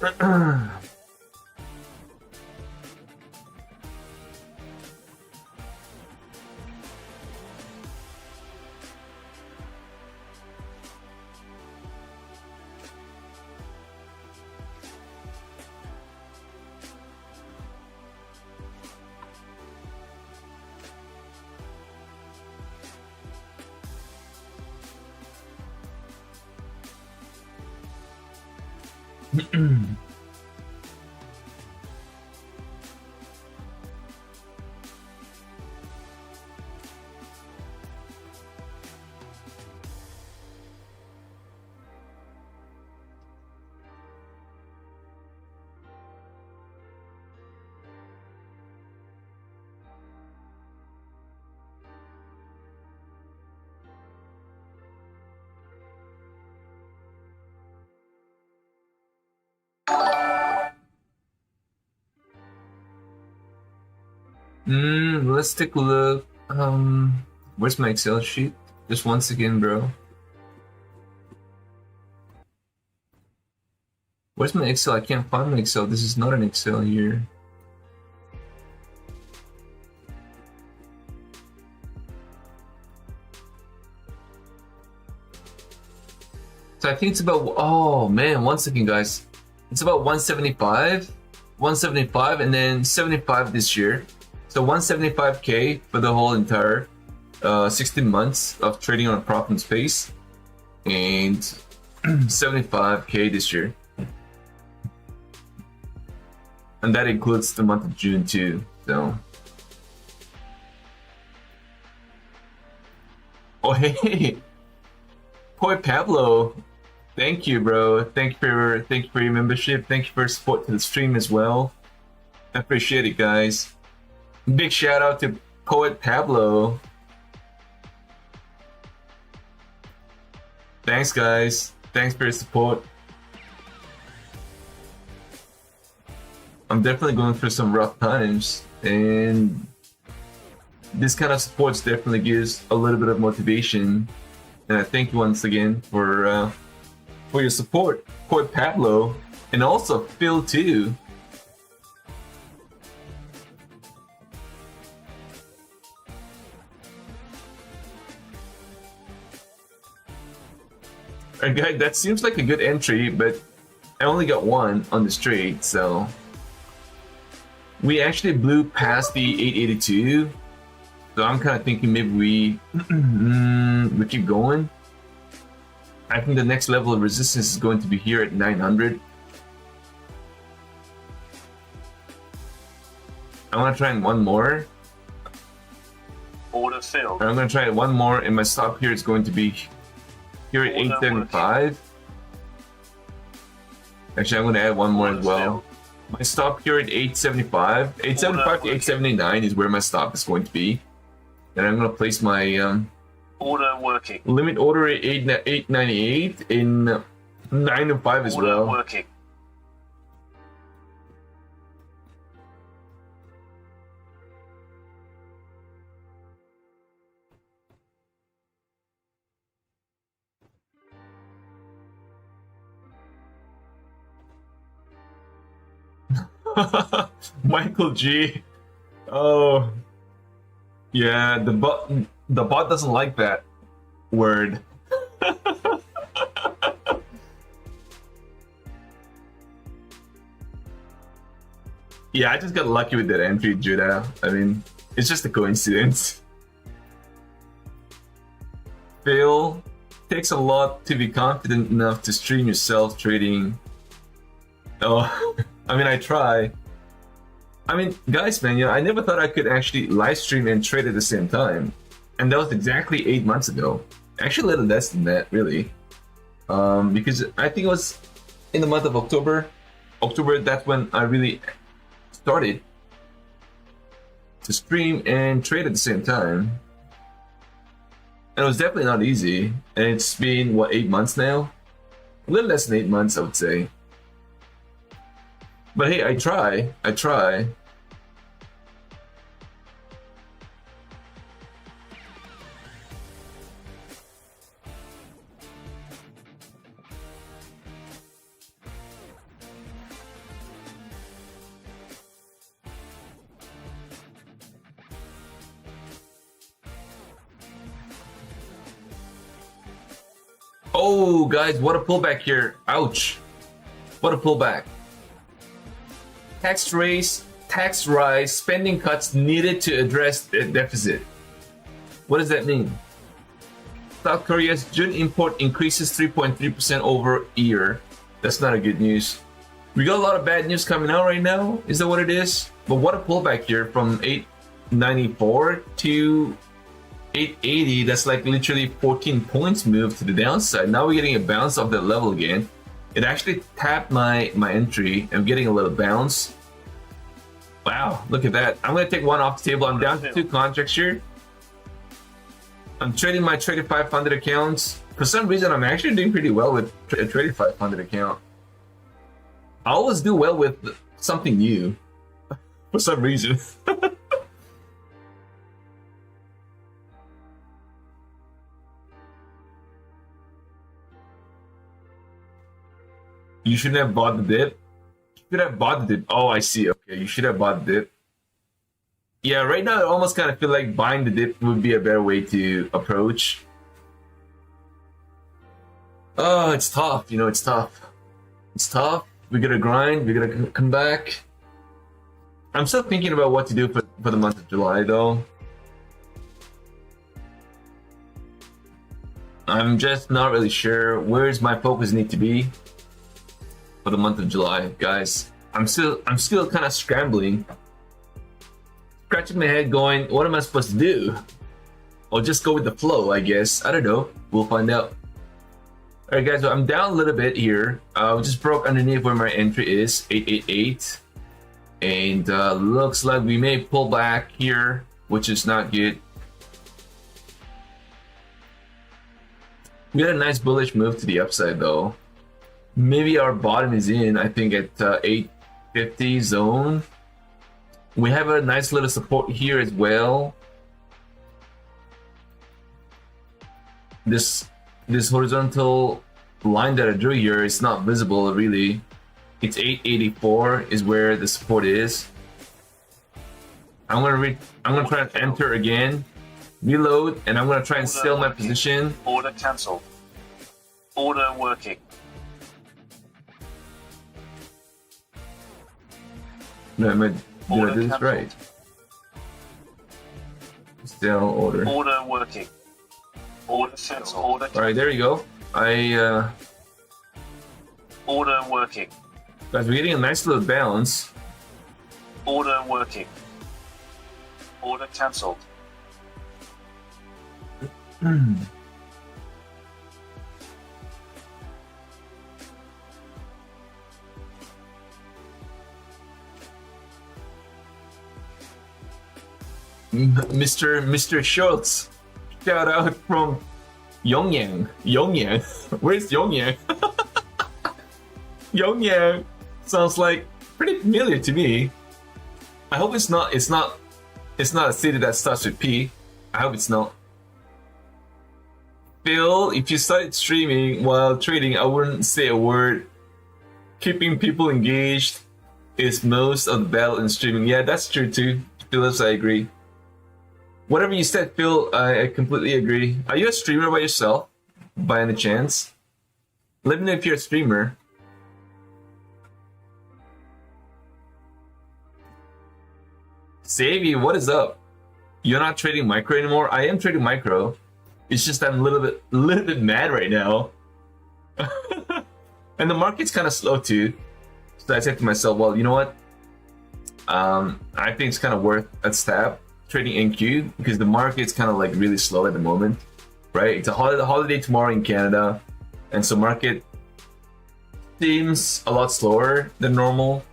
Let's take a look. Where's my Excel sheet? Just once again, bro. Where's my Excel? I can't find my Excel. This is not an Excel here. So I think it's about, oh man, 1 second guys. It's about 175, and then 75 this year. So 175K for the whole entire 16 months of trading on a profit space, and 75K this year. And that includes the month of June too, so. Oh hey, Boy Pablo, thank you, bro. Thank you for your membership. Thank you for your support to the stream as well. I appreciate it, guys. Big shout out to Poet Pablo. Thanks, guys. Thanks for your support. I'm definitely going through some rough times, and this kind of support definitely gives a little bit of motivation. And I thank you once again for your support, Poet Pablo, and also Phil too. Alright guys, that seems like a good entry, but I only got one on this trade, so we actually blew past the 882. So I'm kind of thinking maybe we keep going. I think the next level of resistance is going to be here at 900. I want to try one more. Order filled. I'm going to try one more, and my stop here is going to be here at 875. Actually, I'm going to add one more as well. My stop here at 875. 875 to 879 is where my stop is going to be. And I'm going to place my order working. Limit order at 898 in 905 as Order well. working. Michael G. Oh, yeah. The bot doesn't like that word. Yeah, I just got lucky with that entry, Judah. I mean, it's just a coincidence. Phil, takes a lot to be confident enough to stream yourself trading. Oh, I mean, I try. I mean, guys, man, I never thought I could actually live stream and trade at the same time. And that was exactly 8 months ago. Actually, a little less than that, really. Because I think it was in the month of October. That's when I really started to stream and trade at the same time. And it was definitely not easy. And it's been, what, 8 months now? A little less than 8 months, I would say. But hey, I try. Oh, guys, what a pullback here. Ouch. What a pullback. Tax rise, spending cuts needed to address the deficit. What does that mean? South Korea's June import increases 3.3% over year. That's not a good news. We got a lot of bad news coming out right now. Is that what it is? But what a pullback here from 894 to 880. That's like literally 14 points move to the downside. Now we're getting a bounce off that level again. It actually tapped my entry. I'm getting a little bounce. Wow, look at that. I'm gonna take one off the table. I'm down to 2 contracts here. I'm trading my Traded 500 accounts. For some reason, I'm actually doing pretty well with a Traded 500 account. I always do well with something new. For some reason. You shouldn't have bought the dip. You should have bought the dip. Oh, I see. Okay, you should have bought the dip. Yeah, right now I almost kind of feel like buying the dip would be a better way to approach. Oh, it's tough. It's tough. It's tough. We gotta grind. We gotta come back. I'm still thinking about what to do for the month of July, though. I'm just not really sure where's my focus need to be for the month of July, guys. I'm still kind of scrambling, scratching my head, going, what am I supposed to do? Or just go with the flow, I guess. I don't know. We'll find out. All right, guys. So I'm down a little bit here. We just broke underneath where my entry is, 888, and looks like we may pull back here, which is not good. We had a nice bullish move to the upside, though. Maybe our bottom is in, I think, at 850 zone. We have a nice little support here as well. This horizontal line that I drew here is not visible, really. It's 884 is where the support is. I'm gonna try and enter again, reload, and I'm gonna try and sell my position. Order cancelled. Order working. No, did I do this right? Sell order. Order working. Order cancelled. Order cancelled. All right, there you go. Order working. Guys, we're getting a nice little bounce. Order working. Order cancelled. Mr. Schultz, shout out from Yongyang. Where's Yongyang? Yongyang sounds like pretty familiar to me. I hope it's not a city that starts with P. I hope it's not. Phil, if you started streaming while trading, I wouldn't say a word. Keeping people engaged is most of the battle in streaming. Yeah, that's true too. Phillips, I agree. Whatever you said, Phil, I completely agree. Are you a streamer by yourself, by any chance? Let me know if you're a streamer. Savvy, what is up? You're not trading micro anymore? I am trading micro. It's just I'm a little bit mad right now. And the market's kind of slow too. So I said to myself, well, you know what? I think it's kind of worth a stab trading NQ because the market's kind of like really slow at the moment, right? It's a holiday tomorrow in Canada, and so market seems a lot slower than normal.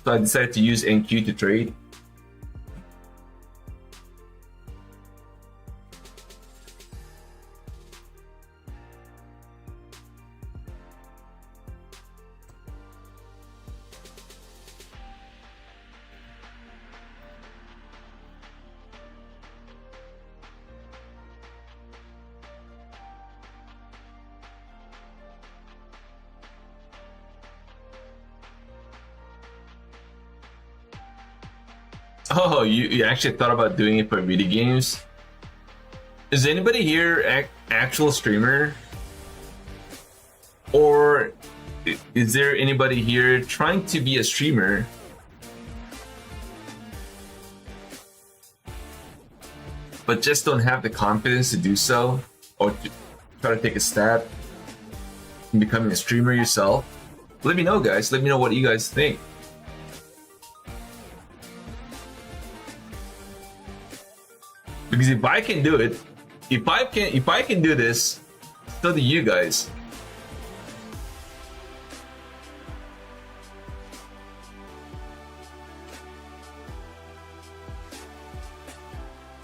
So I decided to use NQ to trade. Oh, you actually thought about doing it for video games? Is anybody here actual streamer? Or is there anybody here trying to be a streamer? But just don't have the confidence to do so? Or to try to take a stab in becoming a streamer yourself? Let me know, guys. Let me know what you guys think. Because if I can do it, if I can do this, so do you guys.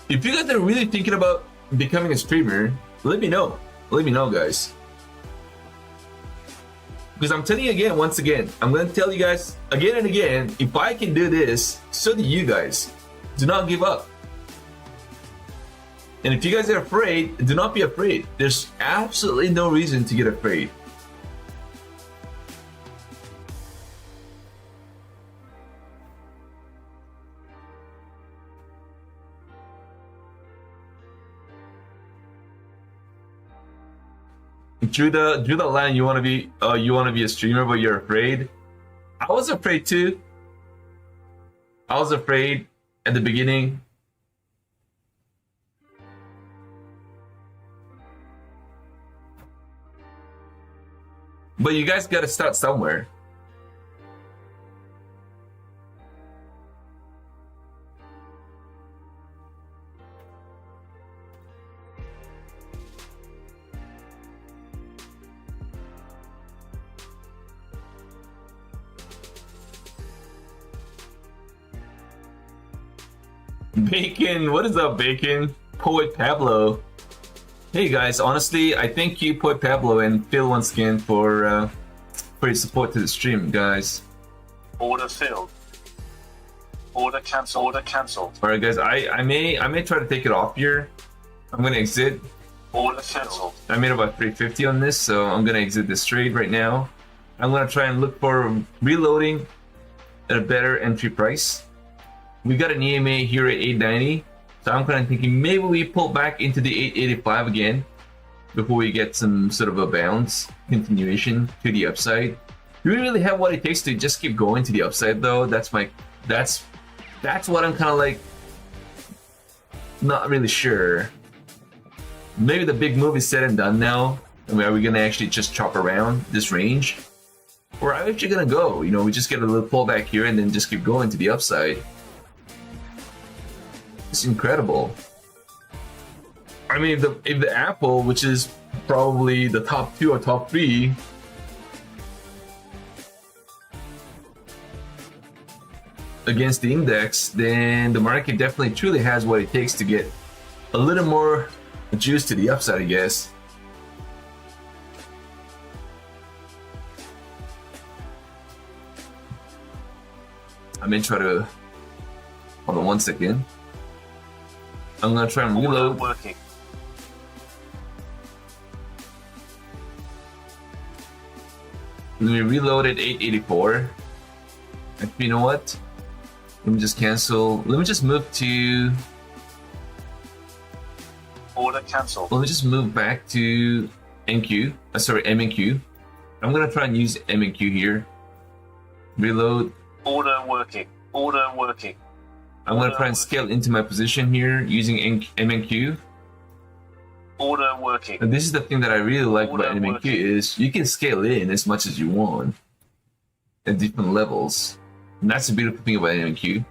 If you guys are really thinking about becoming a streamer, let me know. Let me know, guys. Because I'm telling you again, once again, I'm gonna tell you guys again and again, if I can do this, so do you guys. Do not give up. And if you guys are afraid, do not be afraid. There's absolutely no reason to get afraid. Drew the line, you wanna be a streamer, but you're afraid. I was afraid too. I was afraid at the beginning. But you guys gotta start somewhere. Bacon, what is up, Bacon? Poet Pablo. Hey guys, honestly, I thank you, Poet Pablo and Phil once again for your support to the stream, guys. Order filled. Order cancelled. Order cancelled. Alright guys, I may try to take it off here. I'm gonna exit. Order cancelled. I made about 350 on this, so I'm gonna exit this trade right now. I'm gonna try and look for reloading at a better entry price. We got an EMA here at 890. So I'm kind of thinking maybe we pull back into the 885 again before we get some sort of a bounce continuation to the upside. Do we really have what it takes to just keep going to the upside though? That's what I'm kind of like not really sure. Maybe the big move is said and done now. I mean, are we gonna actually just chop around this range? Or are we actually gonna go? You know, we just get a little pullback here and then just keep going to the upside. It's incredible. I mean, if the Apple, which is probably the top 2 or top 3, against the index, then the market definitely truly has what it takes to get a little more juice to the upside, I guess. I may try to hold on one second. I'm gonna try and reload. Working. Let me reload at 884. Actually, you know what? Let me just cancel. Let me just move to. Order cancelled. Let me just move back to NQ. Sorry, MNQ. I'm gonna try and use MNQ here. Reload. Order working. Order working. I'm gonna try and scale into my position here using MNQ. Order working. And this is the thing that I really like about Order NMQ working. is you can scale in as much as you want at different levels. And that's the beautiful thing about NMQ.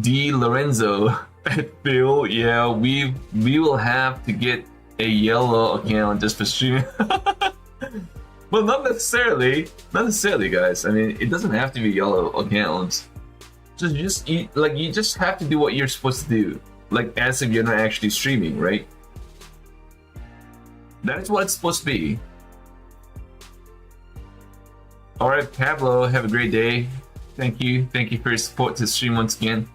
D. Lorenzo at Phil, yeah, we will have to get a yellow account just for streaming. Well, not necessarily, guys. I mean, it doesn't have to be yellow account. You just have to do what you're supposed to do, like as if you're not actually streaming, right? That is what it's supposed to be. All right, Pablo, have a great day. Thank you for your support to stream once again.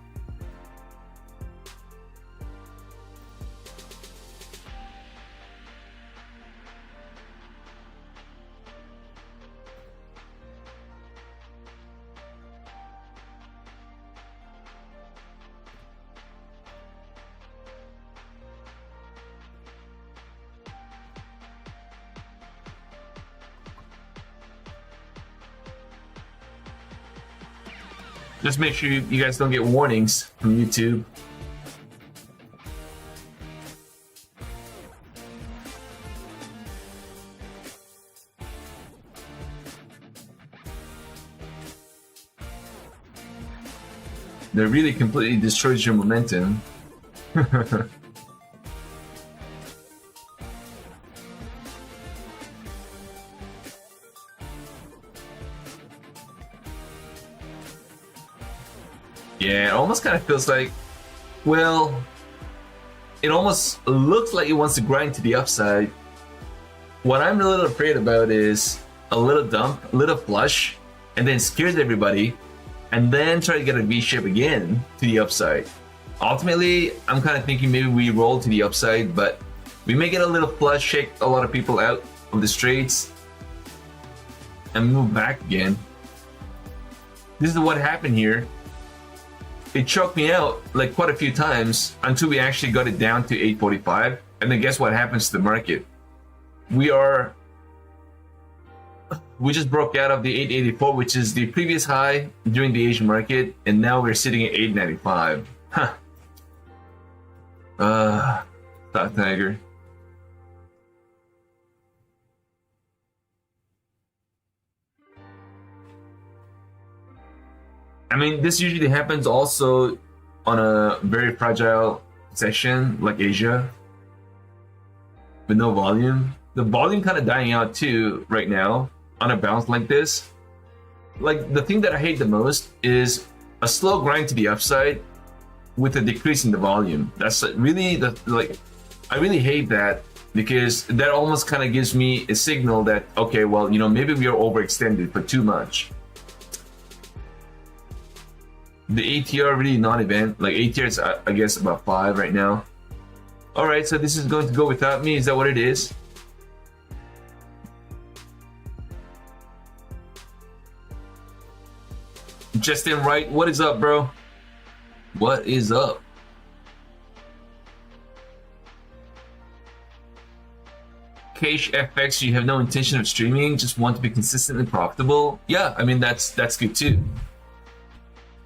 Just make sure you guys don't get warnings from YouTube. That really completely destroys your momentum. Yeah, it almost kind of feels like, well, it almost looks like it wants to grind to the upside. What I'm a little afraid about is a little dump, a little flush, and then scares everybody, and then try to get a V-shape again to the upside. Ultimately, I'm kind of thinking maybe we roll to the upside, but we may get a little flush, shake a lot of people out of the straights, and move back again. This is what happened here. It choked me out like quite a few times until we actually got it down to 845, and then guess what happens to the market? We just broke out of the 884, which is the previous high during the Asian market, and now we're sitting at 895. Huh. Stock tiger. I mean, this usually happens also on a very fragile session like Asia with no volume. The volume kind of dying out too right now on a bounce like this. Like, the thing that I hate the most is a slow grind to the upside with a decrease in the volume. That's really I really hate that, because that almost kind of gives me a signal that, okay, well, maybe we are overextended for too much. The ATR really non-event, like ATR is I guess about 5 right now. All right, so this is going to go without me. Is that what it is? Justin Wright, what is up, bro? What is up? Cash FX, you have no intention of streaming, just want to be consistent and profitable. Yeah, I mean, that's good too.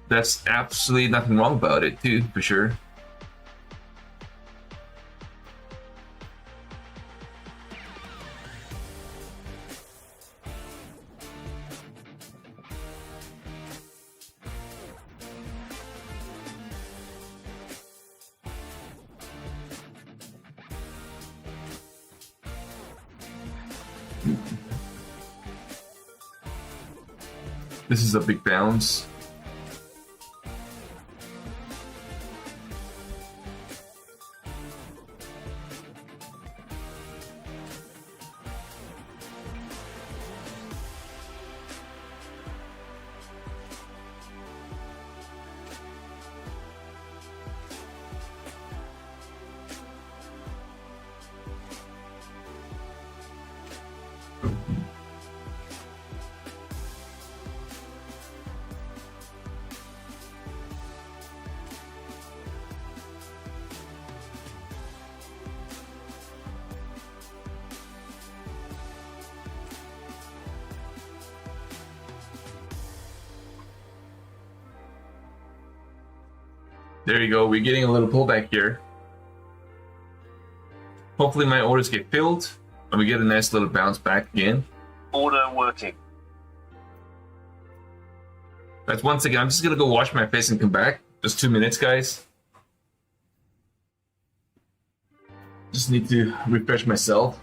That's absolutely nothing wrong about it too, for sure. This is a big bounce. There you go. We're getting a little pullback here. Hopefully my orders get filled and we get a nice little bounce back again. Order working. But once again, I'm just going to go wash my face and come back. Just 2 minutes, guys. Just need to refresh myself.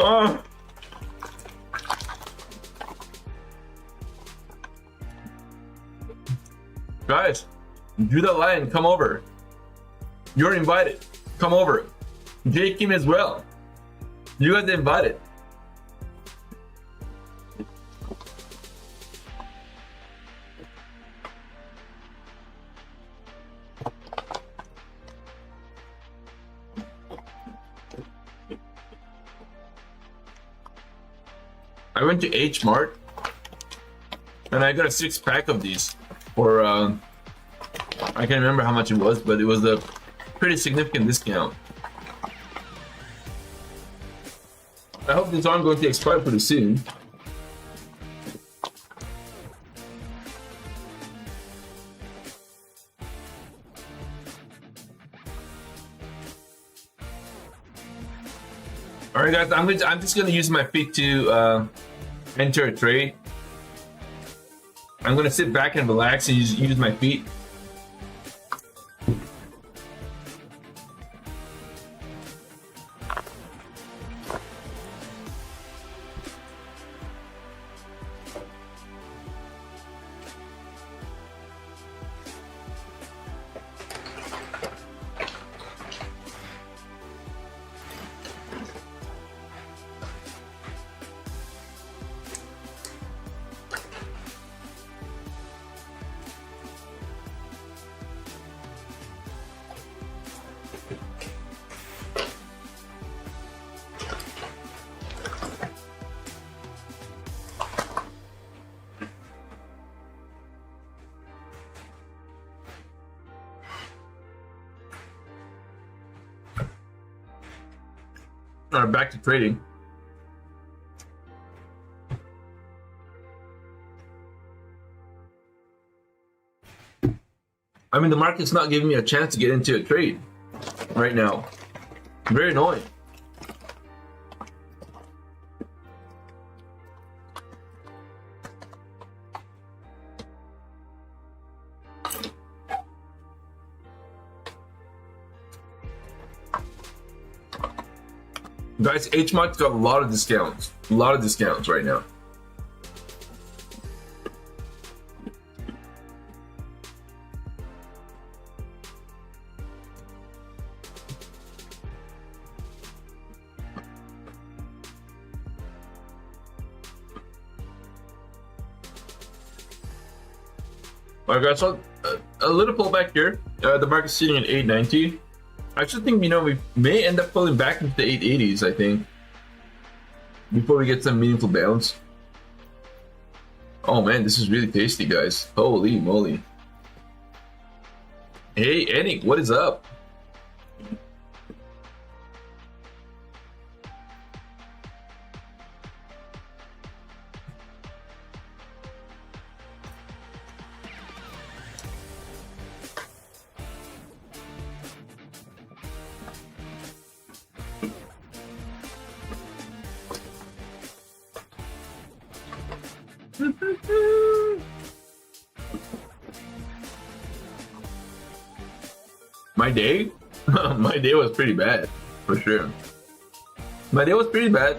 Oh. Guys, do the line, come over. You're invited. Come over. Jay Kim as well. You guys are invited. I went to H Mart and I got a 6-pack of these for I can't remember how much it was, but it was a pretty significant discount. I hope these aren't going to expire pretty soon. All right, guys, I'm just gonna use my feet to enter a trade. I'm gonna sit back and relax and use my feet. are back to trading. I mean, the market's not giving me a chance to get into a trade right now. Very annoying. Guys, HMOT's got a lot of discounts. A lot of discounts right now. Alright guys, so a little pullback here. The market's sitting at 890. I actually think, we may end up pulling back into the 880s, I think, before we get some meaningful bounce. Oh man, this is really tasty, guys. Holy moly. Hey, Enik, what is up? My day? My day was pretty bad, for sure. My day was pretty bad,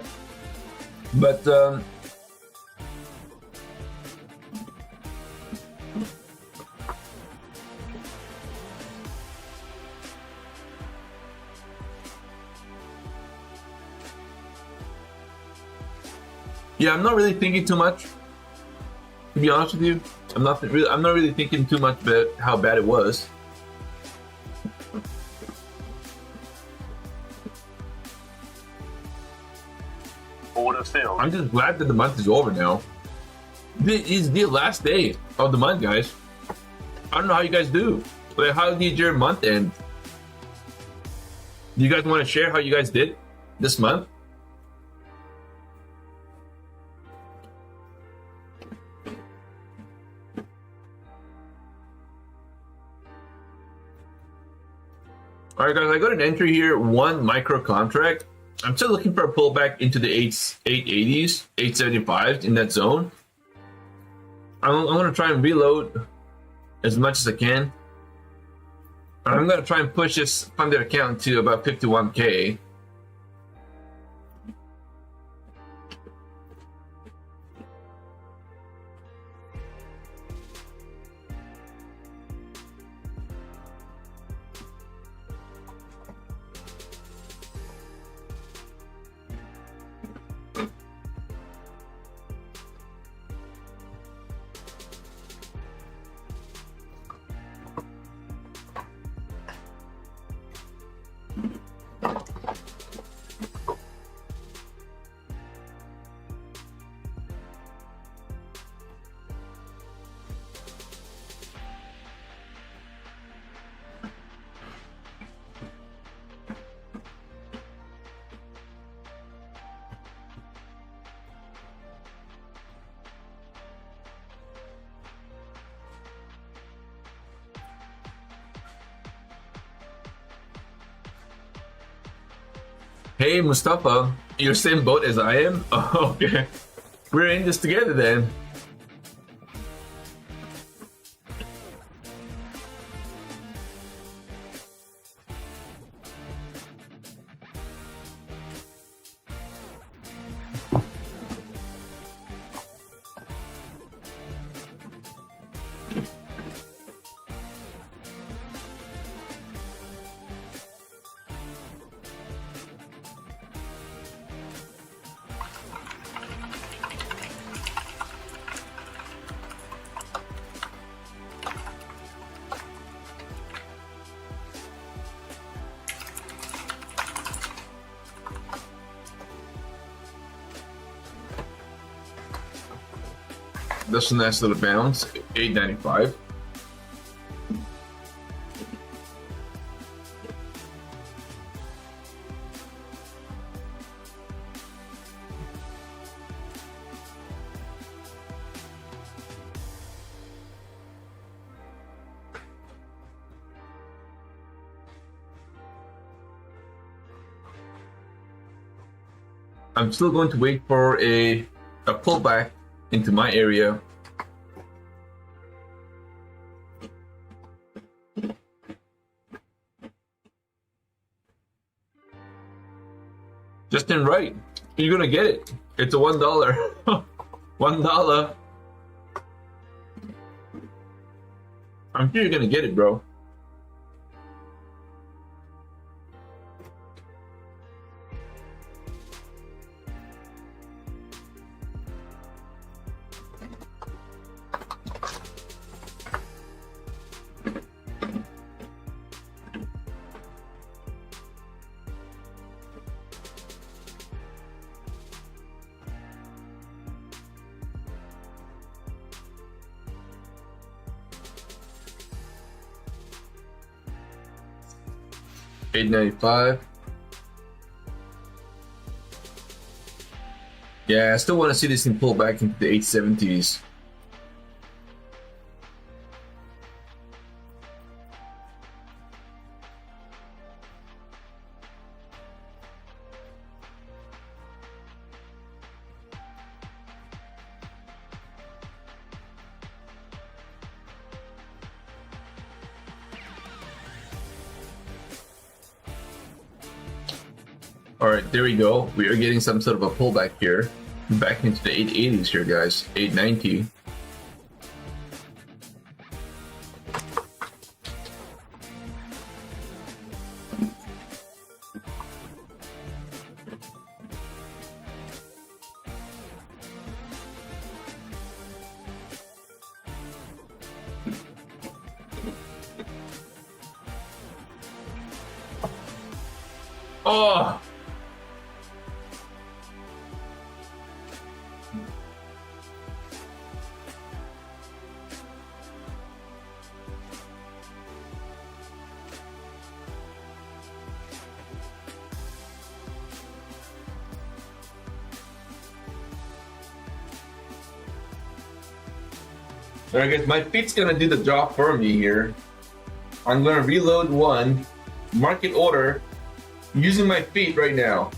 but yeah, I'm not really thinking too much. To be honest with you, I'm not really thinking too much about how bad it was. Order filled. I'm just glad that the month is over now. This is the last day of the month, guys. I don't know how you guys do. Like, how did your month end? Do you guys want to share how you guys did this month? Alright guys, I got an entry here, one micro contract. I'm still looking for a pullback into the 880s, 875s in that zone. I'm going to try and reload as much as I can. I'm going to try and push this funded account to about 51K. Hey Mustafa, you're same boat as I am? Oh, okay. We're in this together then. That's a nice little bounce, 895. I'm still going to wait for a pullback into my area. Justin Wright, you're gonna get it. It's a $1. $1. I'm sure you're gonna get it, bro. $8.95. Yeah, I still want to see this thing pull back into the 870s. All right, there we go. We are getting some sort of a pullback here. Back into the 880s here, guys. 890. Oh! Alright guys, my feet's gonna do the job for me here. I'm gonna reload one, market order, using my feet right now.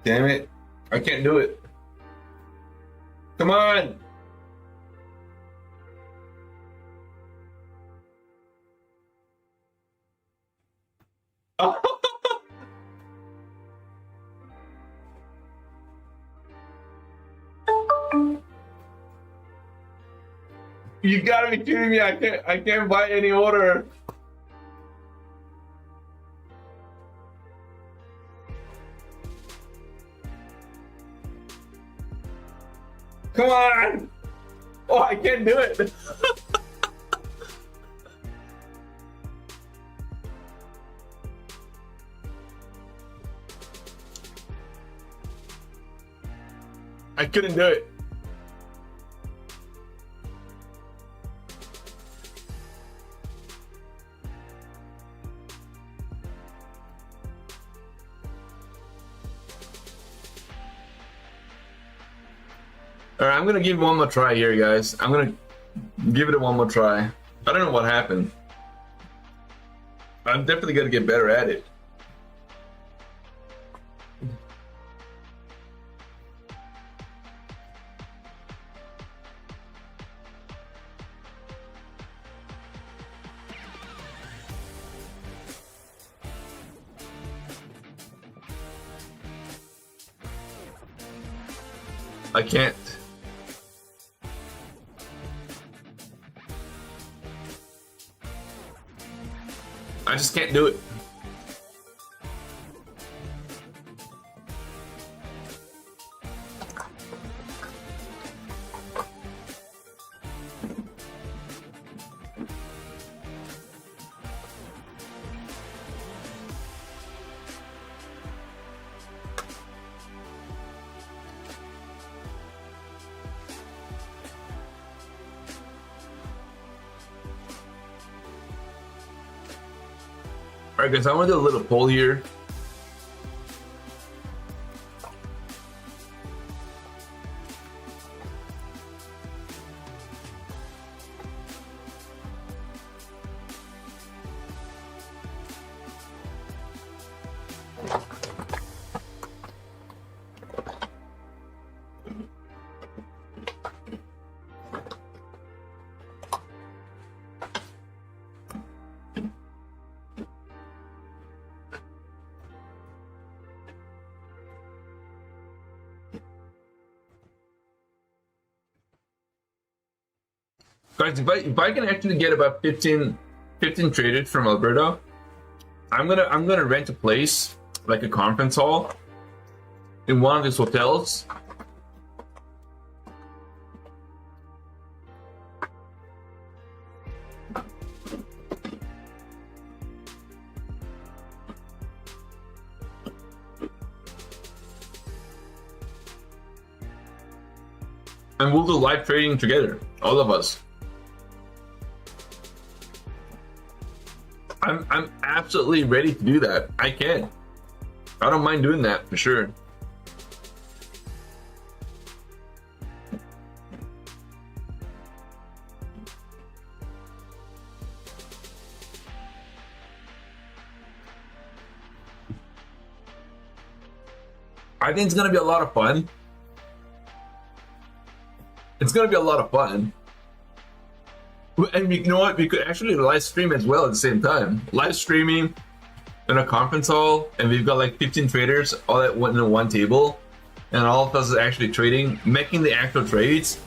Damn it, I can't do it. Come on! You gotta be kidding me! I can't buy any order. Come on! Oh, I can't do it. I couldn't do it. All right, I'm gonna give it one more try here, guys. I'm gonna give it one more try. I don't know what happened. I'm definitely gonna get better at it. I can't. I just can't do it. Alright guys, I want to do a little poll here. Guys, if I can actually get about 15 traders from Alberta, I'm gonna rent a place, like a conference hall, in one of these hotels. And we'll do live trading together, all of us. I'm absolutely ready to do that. I can. I don't mind doing that for sure. I think it's gonna be a lot of fun. It's gonna be a lot of fun. And you know what? We could actually live stream as well at the same time. Live streaming in a conference hall, and we've got like 15 traders all at one table, and all of us are actually trading, making the actual trades.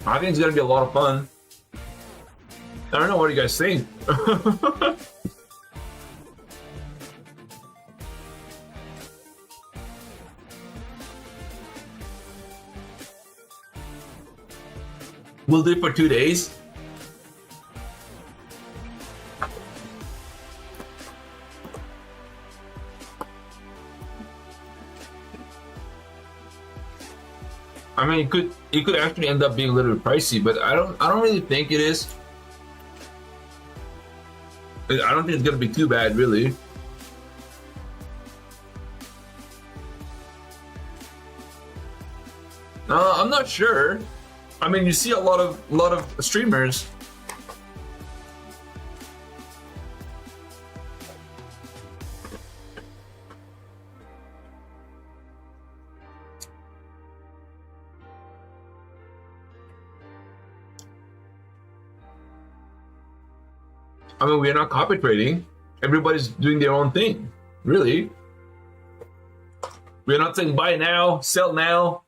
I think it's gonna be a lot of fun. I don't know what you guys think. We'll do it for 2 days. I mean, it could actually end up being a little bit pricey, but I don't really think it is. I don't think it's gonna be too bad, really. I'm not sure. I mean, you see a lot of streamers. I mean, we're not copy trading. Everybody's doing their own thing, really. We're not saying buy now, sell now.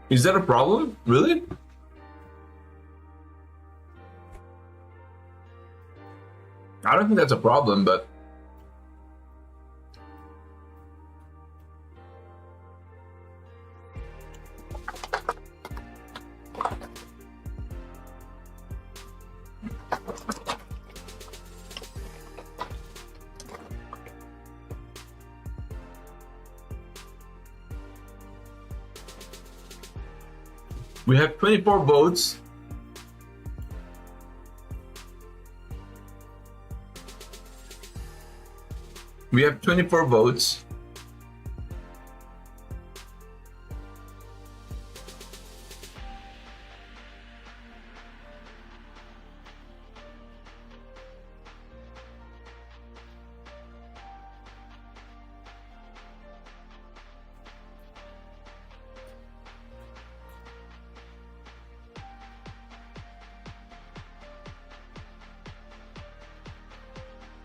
Is that a problem? Really? I don't think that's a problem, but we have 24 votes. We have 24 votes.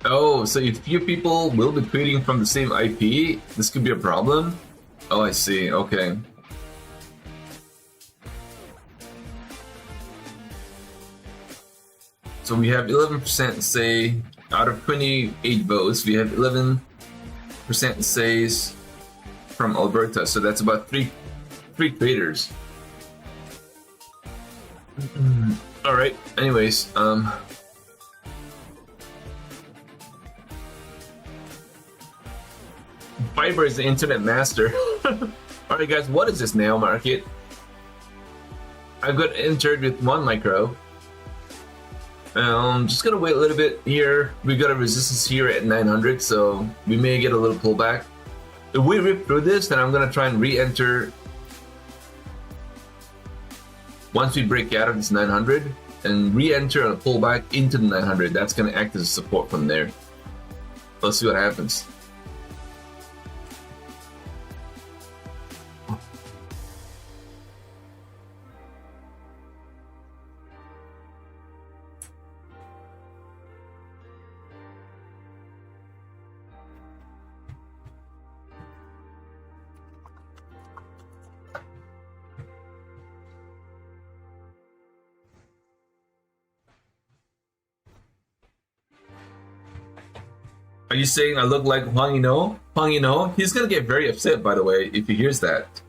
Oh, so if few people will be tweeting from the same IP, this could be a problem? Oh, I see. Okay. So we have 11% say out of 28 votes, we have 11% says from Alberta. So that's about three traders. All right. Anyways, Fiber is the internet master. Alright guys, what is this nail market? I've got entered with 1 micro. Just gonna wait a little bit here. We got a resistance here at 900, so we may get a little pullback. If we rip through this, then I'm gonna try and re-enter once we break out of this 900 and re-enter on a pullback into the 900. That's gonna act as a support from there. Let's see what happens. Are you saying I look like Huang Yino? Huang Yino? He's gonna get very upset, by the way, if he hears that.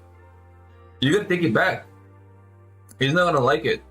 You gotta take it back. He's not gonna like it.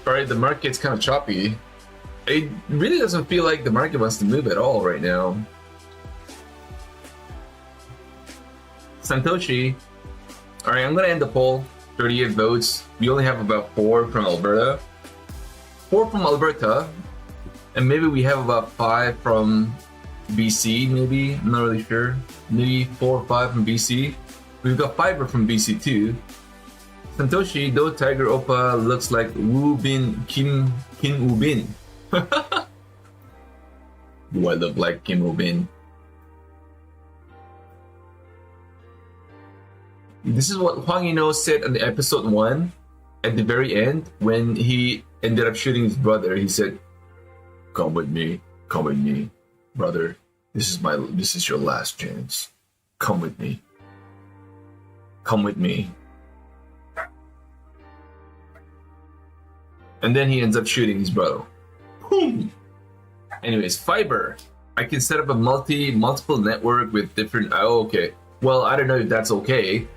Alright, the market's kind of choppy. It really doesn't feel like the market wants to move at all right now. Santoshi. Alright, I'm gonna end the poll. 38 votes. We only have about 4 from Alberta. 4 from Alberta. And maybe we have about 5 from BC, maybe. I'm not really sure. Maybe 4 or 5 from BC. We've got Fiber from BC too. Santoshi, though Tiger Oppa looks like Woo Bin Kim Woo Bin. Do I look like Kim Woo Bin? This is what Huang Yino said on the episode 1 at the very end when he ended up shooting his brother. He said, come with me, brother. This is your last chance. Come with me. Come with me. And then he ends up shooting his brother. Boom. Anyways, Fiber. I can set up a multiple network with different. Oh, okay. Well, I don't know if that's okay.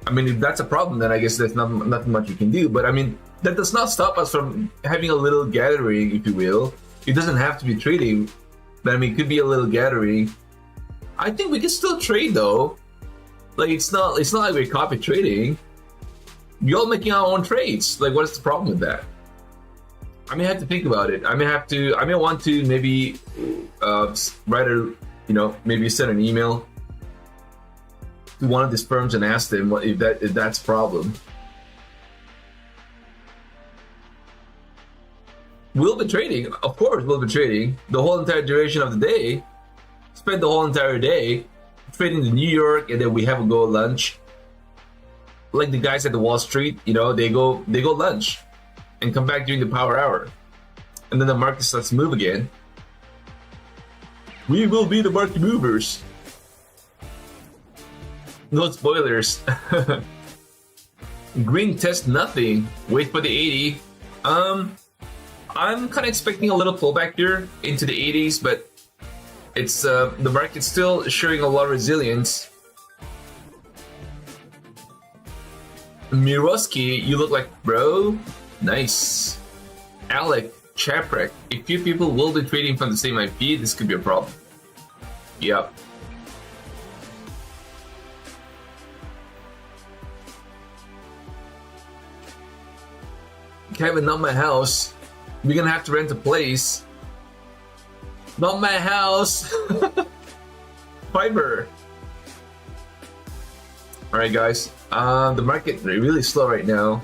I mean, if that's a problem, then I guess there's nothing much you can do. But I mean, that does not stop us from having a little gathering, if you will. It doesn't have to be trading, but I mean, it could be a little gathering. I think we can still trade though. Like it's not like we're copy trading. We're all making our own trades. Like, what is the problem with that? I may have to think about it. I may want to maybe write a, maybe send an email to one of these firms and ask them if that's a problem. We'll be trading, of course. We'll be trading the whole entire duration of the day. Spend the whole entire day trading to New York, and then we have a go lunch. Like the guys at the Wall Street, they go lunch and come back during the power hour, and then the market starts to move again. We will be the market movers. No spoilers. Green test nothing. Wait for the 80. I'm kind of expecting a little pullback here into the 80s, but it's the market's still showing a lot of resilience. Miroski, you look like bro. Nice. Alec, Chaprek, a few people will be trading from the same IP. This could be a problem. Yep. Kevin, not my house. We're gonna have to rent a place. Not my house. Fiber. Alright guys, the market is really slow right now.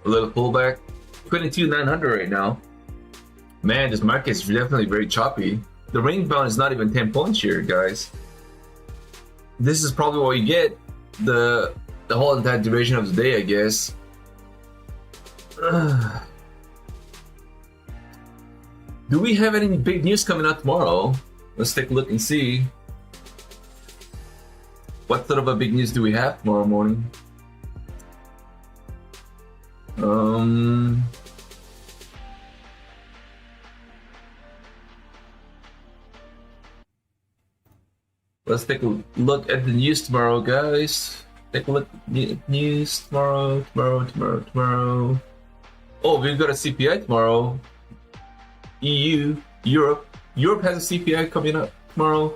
A little pullback. 22,900 right now. Man, this market is definitely very choppy. The range bound is not even 10 points here, guys. This is probably what you get the whole entire duration of the day, I guess. Do we have any big news coming out tomorrow? Let's take a look and see. What sort of a big news do we have tomorrow morning? Let's take a look at the news tomorrow, guys. Take a look at the news tomorrow. Oh, we've got a CPI tomorrow. EU, Europe. Europe has a CPI coming up tomorrow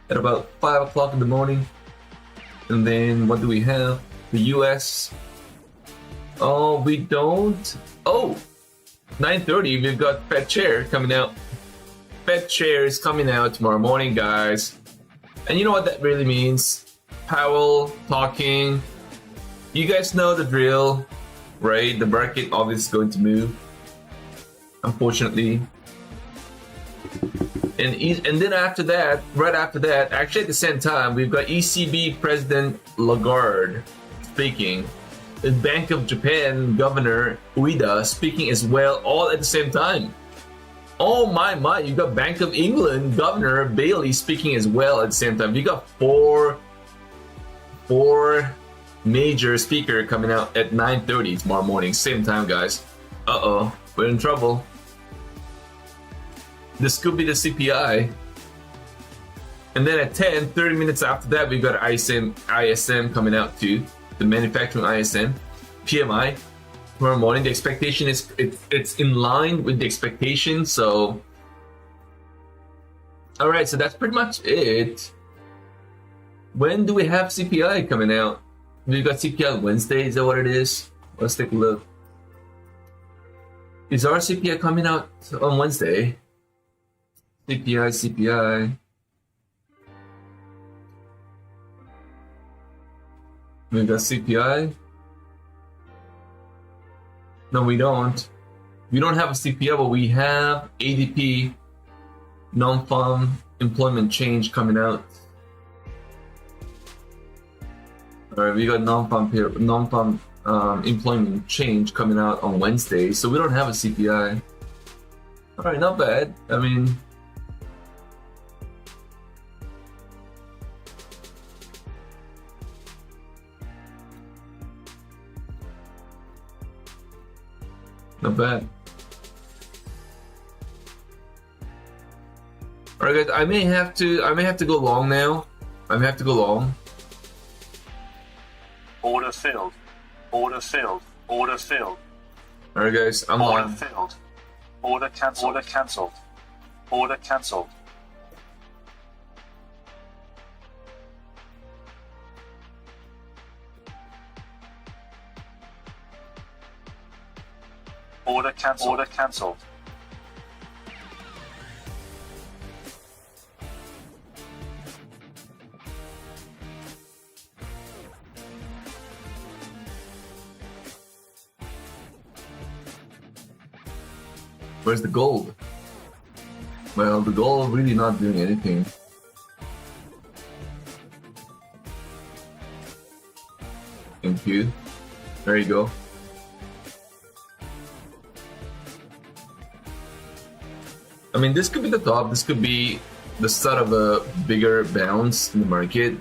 at about 5 o'clock in the morning. And then what do we have? The US. Oh, we don't. Oh, 9:30. We've got Fed Chair coming out. Fed Chair is coming out tomorrow morning, guys. And you know what that really means? Powell talking. You guys know the drill, right? The market obviously is going to move, unfortunately. And then after that, right after that, actually at the same time, we've got ECB President Lagarde speaking. The Bank of Japan Governor Ueda speaking as well, all at the same time. Oh my, you got Bank of England Governor Bailey speaking as well at the same time. You got four major speakers coming out at 9:30 tomorrow morning, same time, guys. Uh-oh, we're in trouble. This could be the CPI. And then at 10, 30 minutes after that, we got ISM coming out too. The manufacturing ISM, PMI. Tomorrow morning, the expectation is it's in line with the expectation. So, all right, so that's pretty much it. When do we have CPI coming out? We've got CPI Wednesday. Is that what it is? Let's take a look. Is our CPI coming out on Wednesday? CPI. We've got CPI. No, we don't. We don't have a CPI, but we have ADP, non-farm employment change coming out. All right, we got non-farm employment change coming out on Wednesday, so we don't have a CPI. All right, not bad. I mean, not bad. All right, guys. I may have to go long now. I may have to go long. Order filled. Order filled. Order filled. All right, guys. I'm Order on. filled. Order cancelled. Order cancelled. Order cancelled. Order cancelled. Order cancelled. Where's the gold? Well, the gold really not doing anything. Thank you. There you go. I mean, this could be the top. This could be the start of a bigger bounce in the market.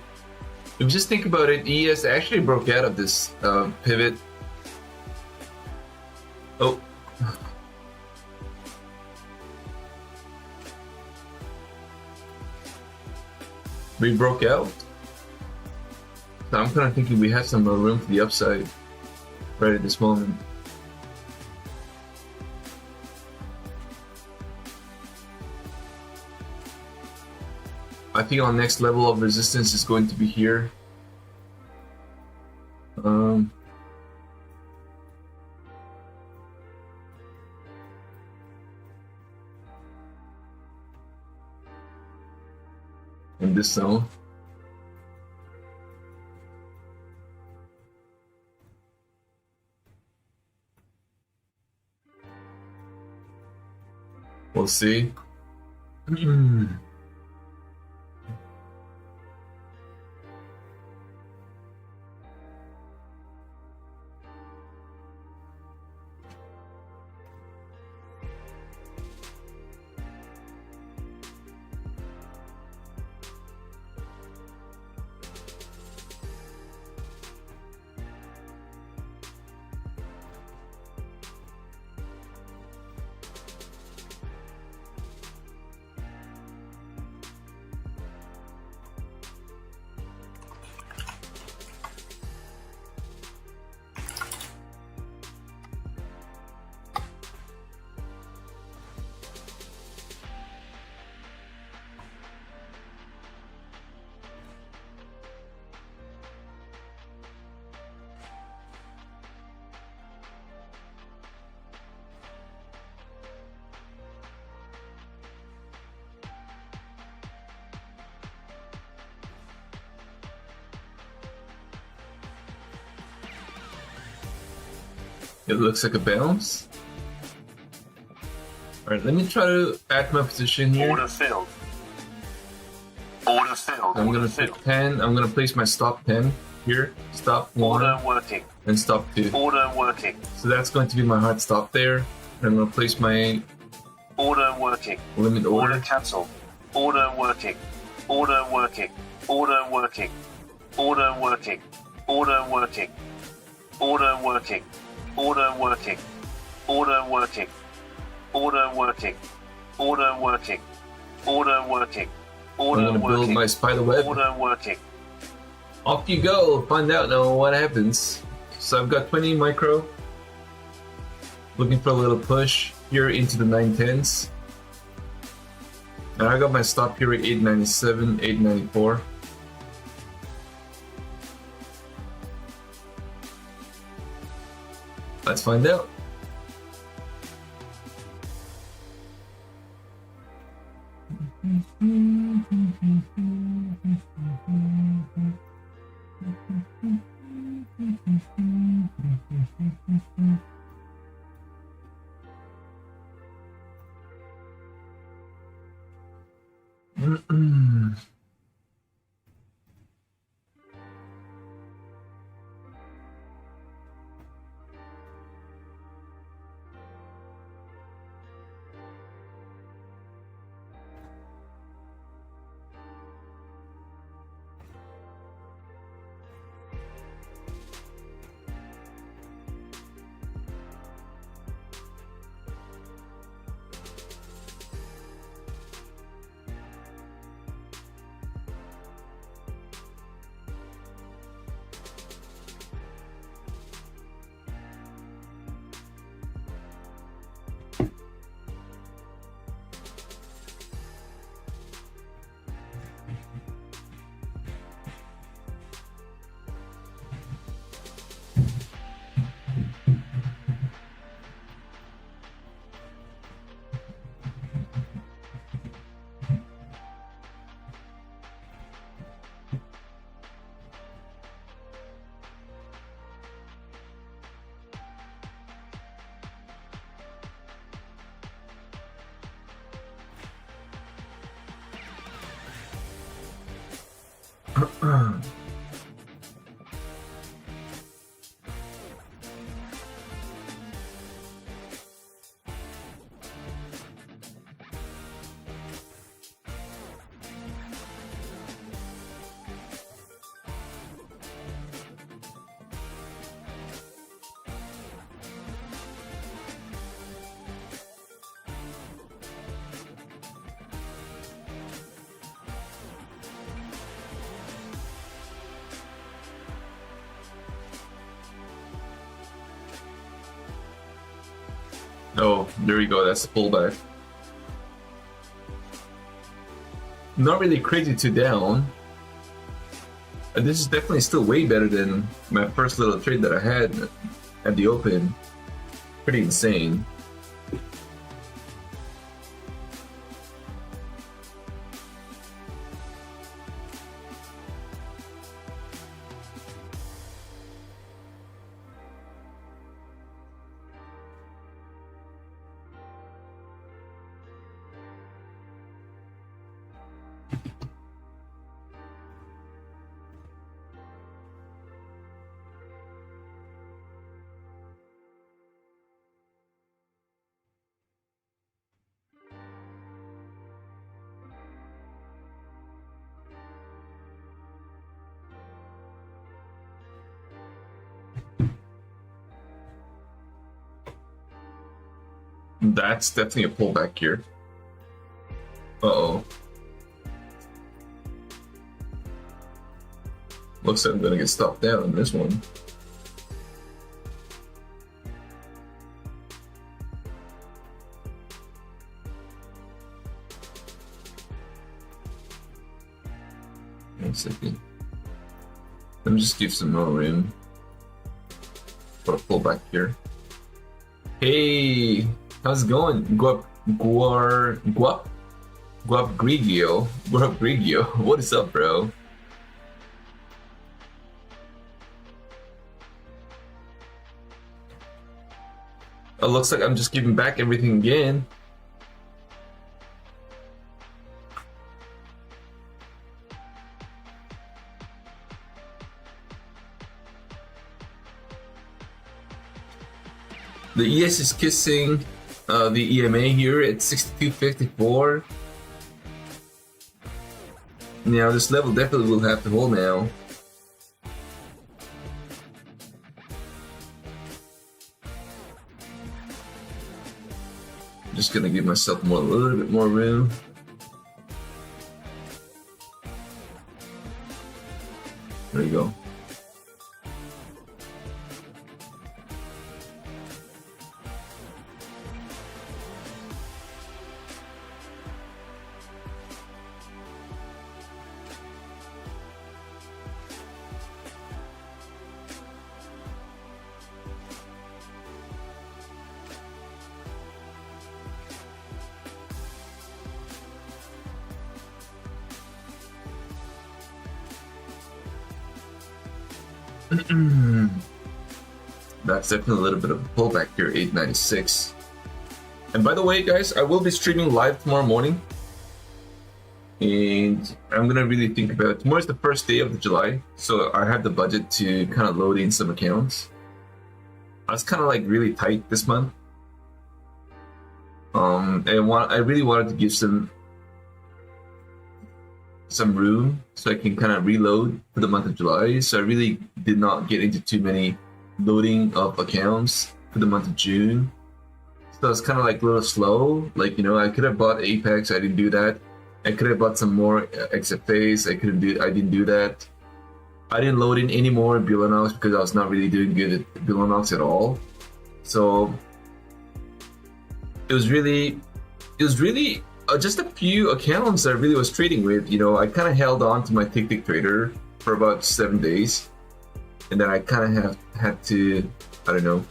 If you just think about it, ES actually broke out of this pivot. Oh. We broke out. So I'm kind of thinking we have some more room for the upside right at this moment. I think our next level of resistance is going to be here. In this zone. We'll see. It looks like a bounce. Alright, let me try to add my position here. Order filled. Order filled. I'm gonna Order put filled. 10. I'm gonna place my stop 10 here. Stop 1 Order working. and stop 2. Order working. So that's going to be my hard stop there. And I'm gonna place my Order working. limit Order order. cancelled. Order working. Order working. Order working. Order working. Order working. Order working. Order working. Order working. Order working. Order working. Order working. I'm Order gonna build working. my spider web. Order working. Off you go. Find out now what happens. So I've got 20 micro. Looking for a little push here into the 910s. And I got my stop here at 897, 894. Let's find out. Oh, there you go. That's the pullback. Not really crazy to down. This is definitely still way better than my first little trade that I had at the open. Pretty insane. That's definitely a pullback here. Uh-oh. Looks like I'm gonna get stopped out on this one. One second. Let me just give some more room for a pullback here. Hey, how's it going? Guap Grigio. What is up, bro? It looks like I'm just giving back everything again. The ES is kissing the EMA here at 62.54. Now this level definitely will have to hold now. I'm just gonna give myself a little bit more room. There you go. That's definitely a little bit of a pullback here, 896. And by the way, guys, I will be streaming live tomorrow morning. And I'm gonna really think about it. Tomorrow's the first day of July, so I have the budget to kind of load in some accounts. I was kind of like really tight this month. I really wanted to give some room so I can kind of reload for the month of July. So I really did not get into too many loading of accounts for the month of June. So it's kind of like a little slow. Like, you know, I could have bought Apex, I didn't do that. I could have bought some more XFAs, I didn't do that. I didn't load in any more Billanox because I was not really doing good at Billanox at all. So it was really just a few accounts I really was trading with. You know, I kind of held on to my Tick Trader for about 7 days, and then I kind of had to, I don't know,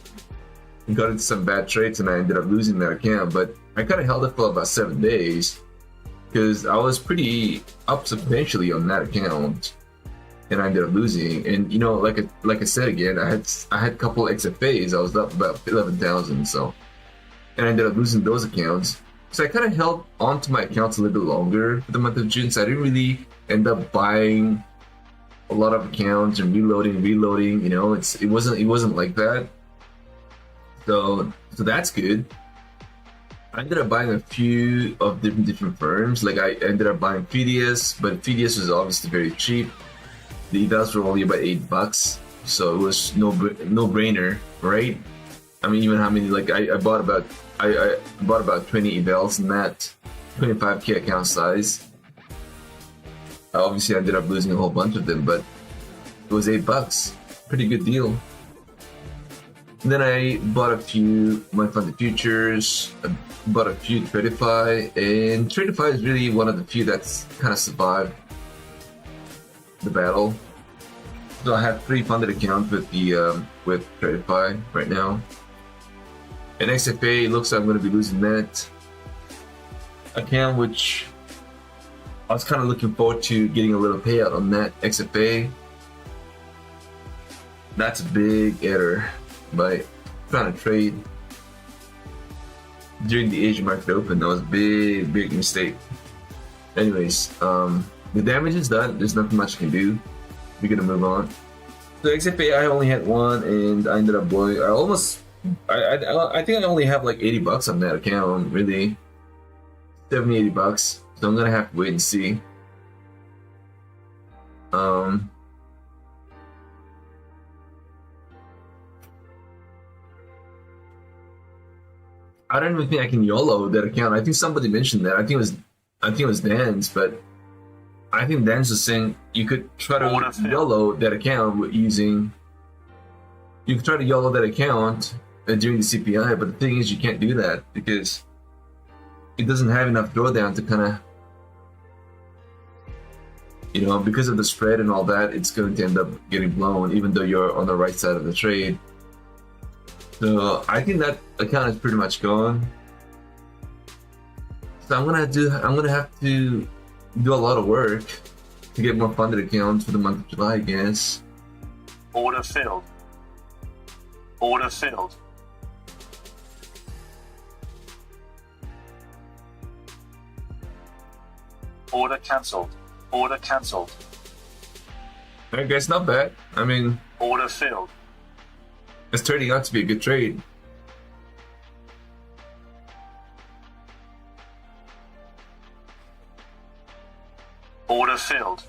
got into some bad trades, and I ended up losing that account. But I kind of held it for about 7 days because I was pretty up substantially on that account, and I ended up losing. And you know, like I said again, I had a couple XFAs. I was up about 11,000, so, and I ended up losing those accounts. So I kind of held on to my accounts a little bit longer for the month of June. So I didn't really end up buying a lot of accounts and reloading. You know, it wasn't like that. So that's good. I ended up buying a few of different firms. Like I ended up buying Fidias, but Fidias was obviously very cheap. The evals were only about $8, so it was no brainer, right? I mean, even how many, like I bought about 20 evals in that 25k account size. I obviously ended up losing a whole bunch of them, but it was $8. Pretty good deal. And then I bought a few money funded futures, I bought a few Tradify, and Tradify is really one of the few that's kind of survived the battle. So I have 3 funded accounts with Tradify right now. And XFA, looks like I'm going to be losing that account, which I was kind of looking forward to getting a little payout on that XFA. That's a big error by trying to trade during the Asian market open. That was a big mistake. Anyways, the damage is done. There's nothing much I can do. We're gonna move on. So XFA, I only had one, and I ended up blowing. I think I only have like $80 on that account, really. $70-$80. So I'm gonna have to wait and see. I don't even think I can YOLO that account. I think somebody mentioned that. I think it was Dan's, but I think Dan's was saying you could try to YOLO that account with using. You could try to YOLO that account during the CPI, but the thing is, you can't do that because it doesn't have enough drawdown to kind of, because of the spread and all that, it's going to end up getting blown, even though you're on the right side of the trade. So I think that account is pretty much gone. So I'm gonna have to do a lot of work to get more funded accounts for the month of July, I guess. Order filled. Order filled. Order cancelled. Order cancelled. Alright guys, not bad. I mean, order filled. It's turning out to be a good trade. Order filled.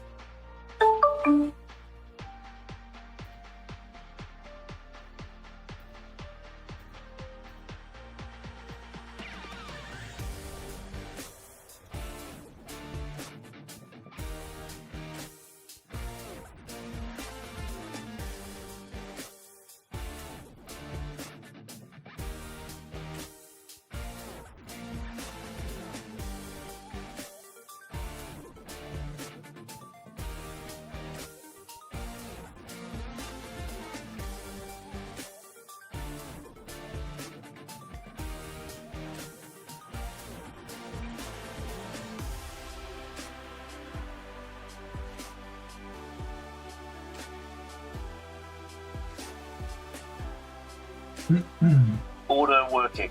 Order working.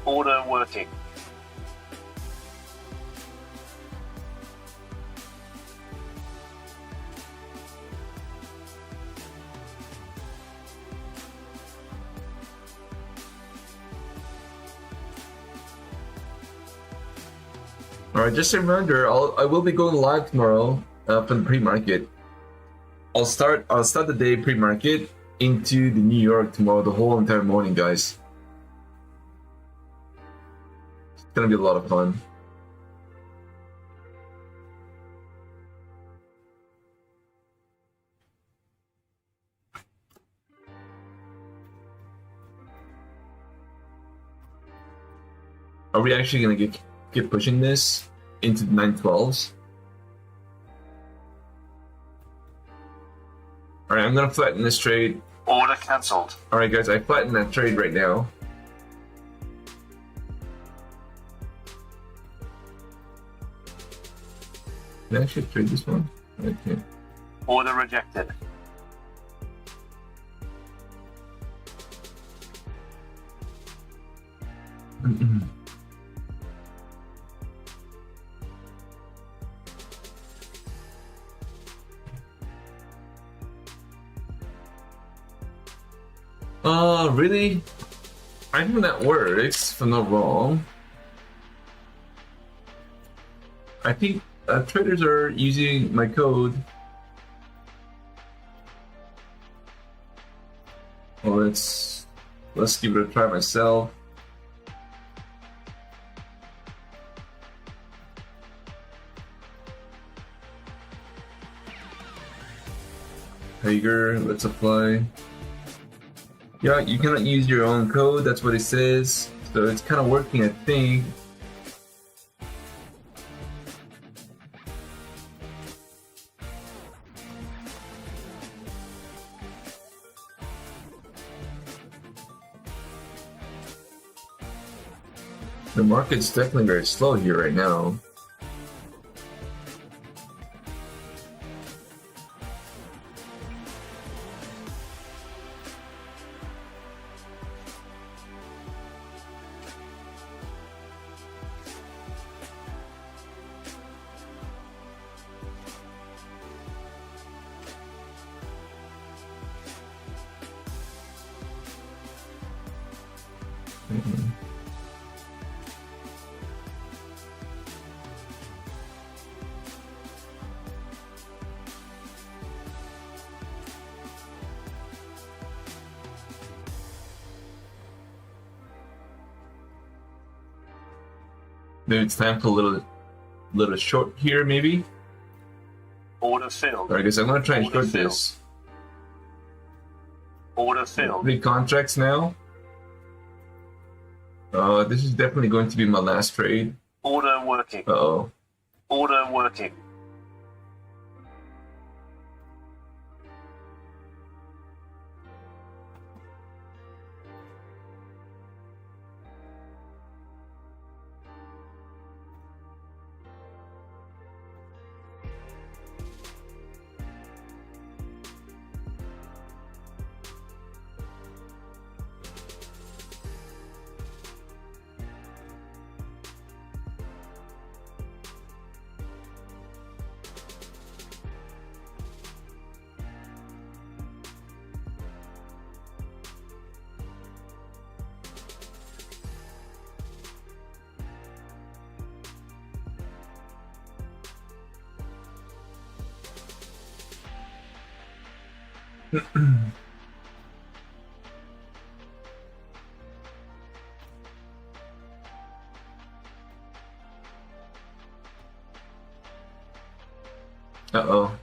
Order working. Alright, just a reminder, I will be going live tomorrow from the pre-market. I'll start the day pre-market into the New York tomorrow, the whole entire morning, guys. It's gonna be a lot of fun. Are we actually gonna keep pushing this into the 912s? Alright, I'm gonna flatten this trade. Order cancelled. Alright guys, I flattened that trade right now. Can I actually trade this one? Okay. Order rejected. Really? I think that works, if I'm not wrong. I think traders are using my code. Well, let's give it a try myself. Hager, let's apply. Yeah, you cannot use your own code, that's what it says. So it's kind of working, I think. The market's definitely very slow here right now. Maybe it's time for a little short here, maybe. Order filled. I guess I'm gonna try and Order short filled. this. Order filled. 3 contracts now. This is definitely going to be my last trade. Order working. Uh-oh. Order working. Uh-oh.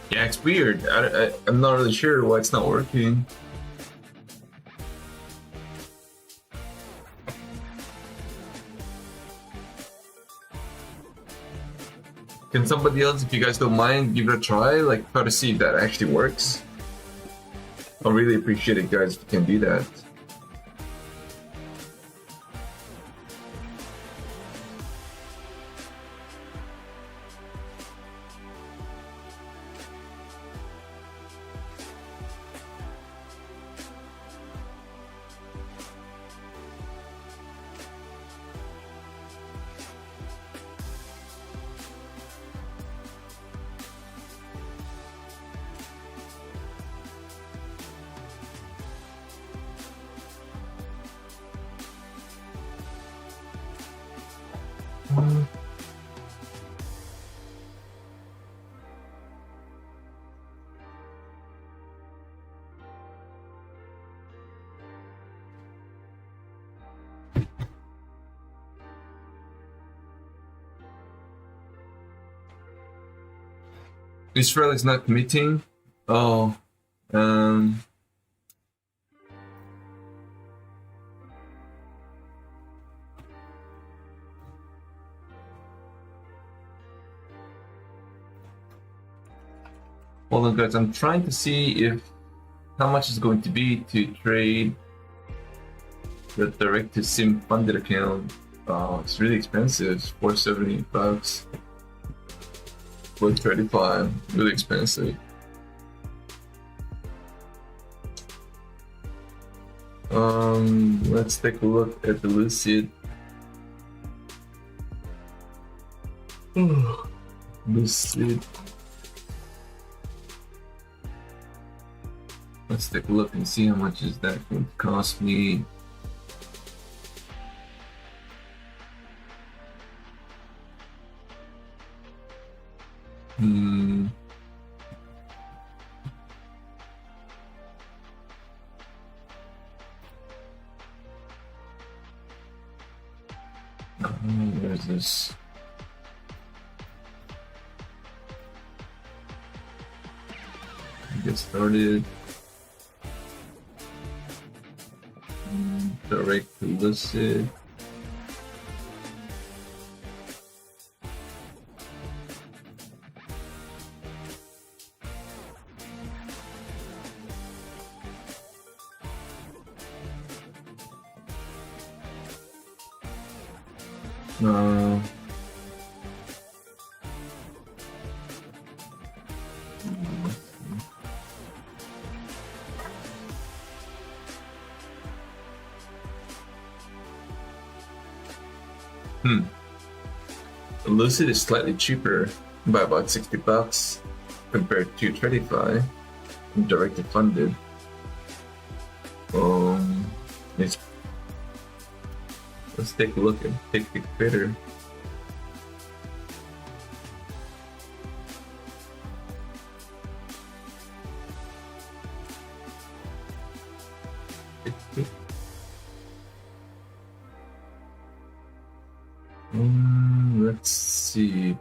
Yeah, it's weird. I'm not really sure why it's not working. Can somebody else, if you guys don't mind, give it a try? Like, try to see if that actually works. I'll really appreciate it, guys, if you can do that. Israel is not committing. Oh, hold on, guys. I'm trying to see if how much it's going to be to trade the direct to sim funded account. Oh, it's really expensive. It's $470. 435, really expensive. Let's take a look at the Lucid. Lucid. Let's take a look and see how much is that going to cost me. Where's this? Get started. Direct to Lucid. Lucid is slightly cheaper by about $60 compared to Tradify, directly funded. It's Let's take a look and take the Twitter. Let's see.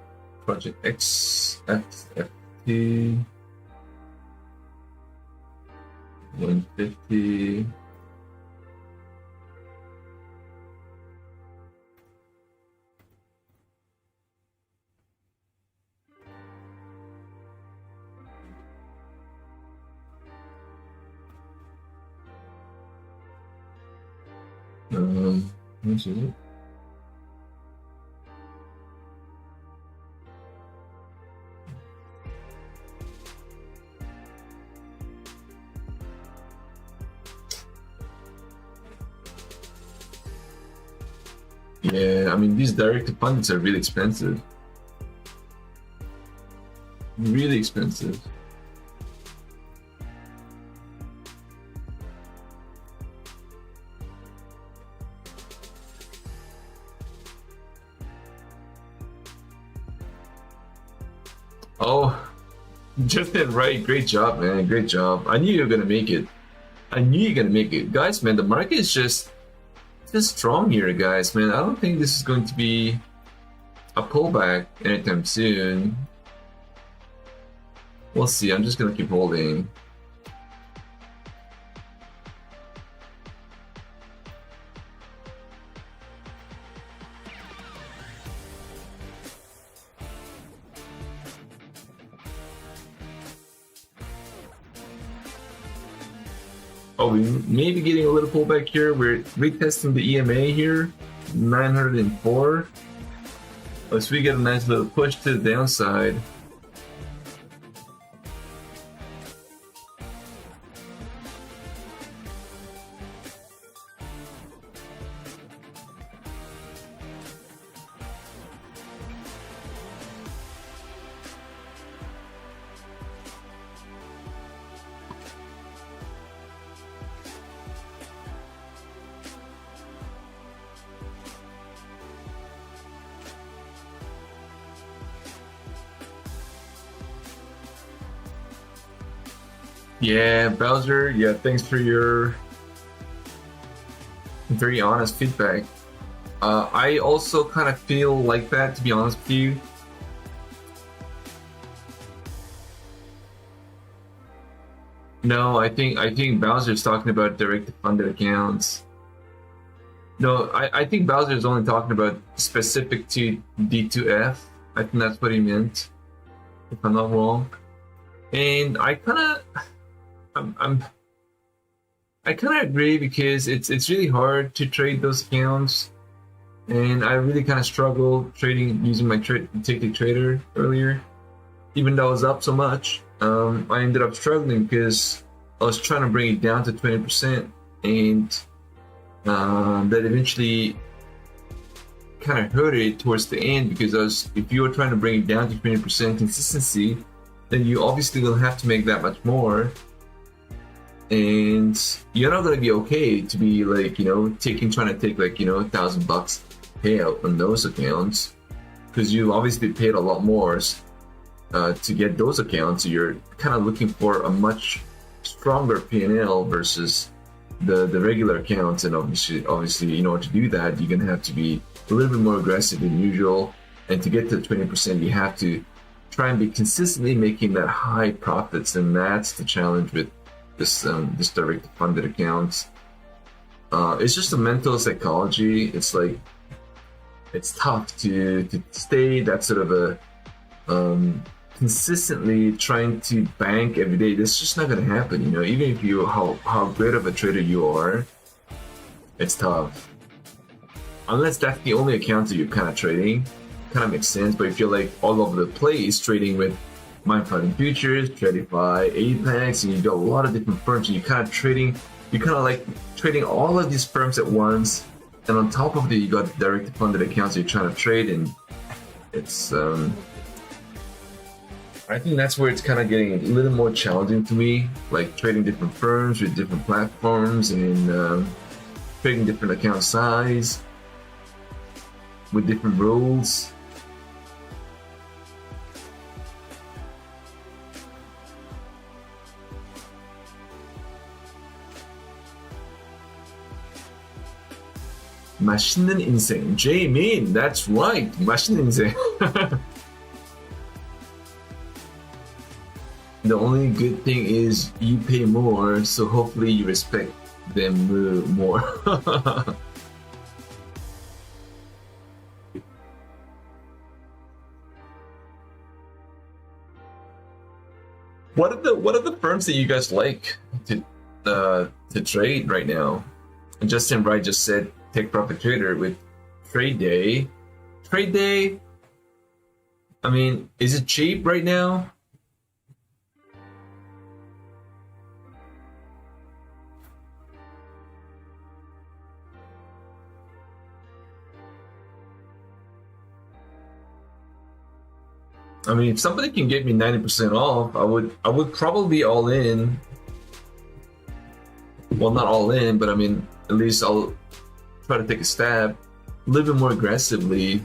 Project X XFT 150. This is it. Yeah, I mean, these direct deposits are really expensive. Really expensive. Oh, just did right. Great job, man. Great job. I knew you were gonna make it. I knew you're gonna make it, guys. Man, the market is just strong here, guys. Man, I don't think this is going to be a pullback anytime soon. We'll see. I'm just gonna keep holding. Oh, we may be getting a little pullback here. We're retesting the EMA here, 904. Let's we get a nice little push to the downside. Yeah, Bowser, yeah, thanks for your very honest feedback. I also kind of feel like that, to be honest with you. No, I think Bowser's talking about direct funded accounts. No, I think Bowser is only talking about specific to D2F. I think that's what he meant, if I'm not wrong. And I kind of agree, because it's really hard to trade those accounts, and I really kind of struggled trading using my ticket trader earlier, even though I was up so much. I ended up struggling because I was trying to bring it down to 20%, and that eventually kind of hurt it towards the end, because if you were trying to bring it down to 20% consistency, then you obviously will have to make that much more. And you're not gonna be okay to be like, trying to take like, $1,000 payout on those accounts, because you obviously paid a lot more to get those accounts. So you're kind of looking for a much stronger P&L versus the regular accounts. And obviously, in order to do that, you're gonna have to be a little bit more aggressive than usual. And to get to 20%, you have to try and be consistently making that high profits, and that's the challenge with this direct funded accounts. It's just a mental psychology. It's like, it's tough to stay that sort of a consistently trying to bank every day. That's just not gonna happen, even if you how great of a trader you are. It's tough, unless that's the only account that you're kind of trading. Kind of makes sense. But if you're like all over the place trading with Mindfighting Futures, Tradify, Apex, and you got a lot of different firms, and you're kind of like trading all of these firms at once, and on top of it, you got direct funded accounts you're trying to trade, and it's I think that's where it's kind of getting a little more challenging to me, like trading different firms with different platforms, and trading different account size. with different rules. 맛있는 인생. Jaemin, that's right. 맛있는 인생. The only good thing is you pay more, so hopefully you respect them more. What are the firms that you guys like to trade right now? And Justin Wright just said take profit trader with trade day. Trade day. I mean, is it cheap right now? I mean, if somebody can get me 90% off, I would probably be all in. Well, not all in, but I mean, at least I'll try to take a stab a little bit more aggressively.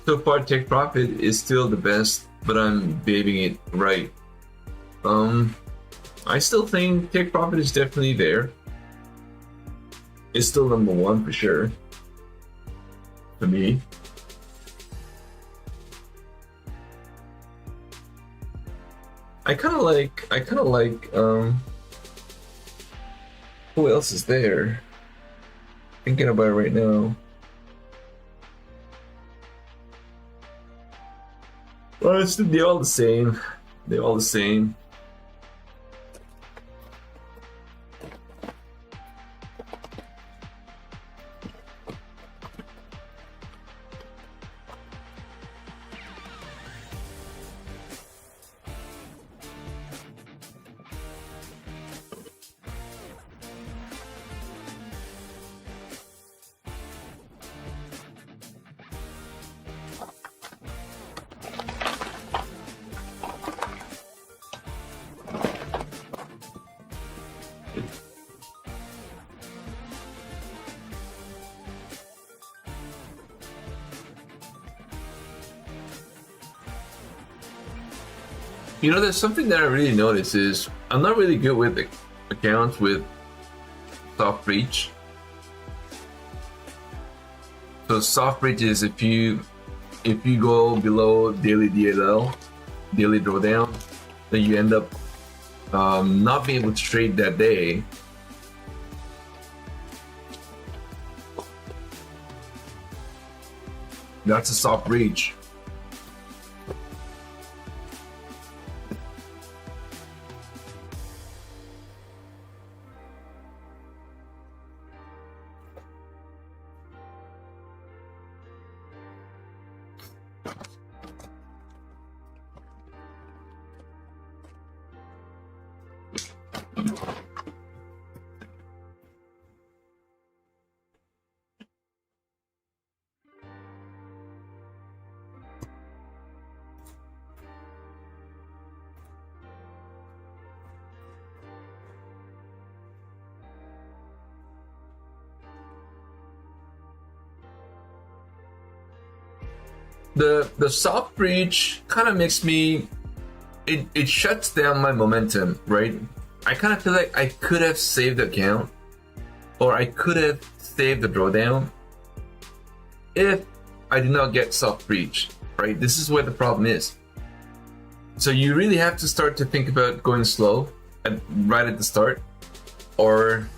So far, take profit is still the best, but I'm babying it right. I still think take profit is definitely there. It's still number one for sure. For me. I kind of like, who else is there? Thinking about it right now. Well, they're all the same. They're all the same. You know, there's something that I really notice is I'm not really good with accounts with soft reach. So soft reach is if you go below daily DLL, daily drawdown, then you end up not being able to trade that day. That's a soft reach. The soft reach kind of makes me, it shuts down my momentum, right? I kind of feel like I could have saved the account, or I could have saved the drawdown if I did not get soft reach, right? This is where the problem is. So you really have to start to think about going slow right at the start, or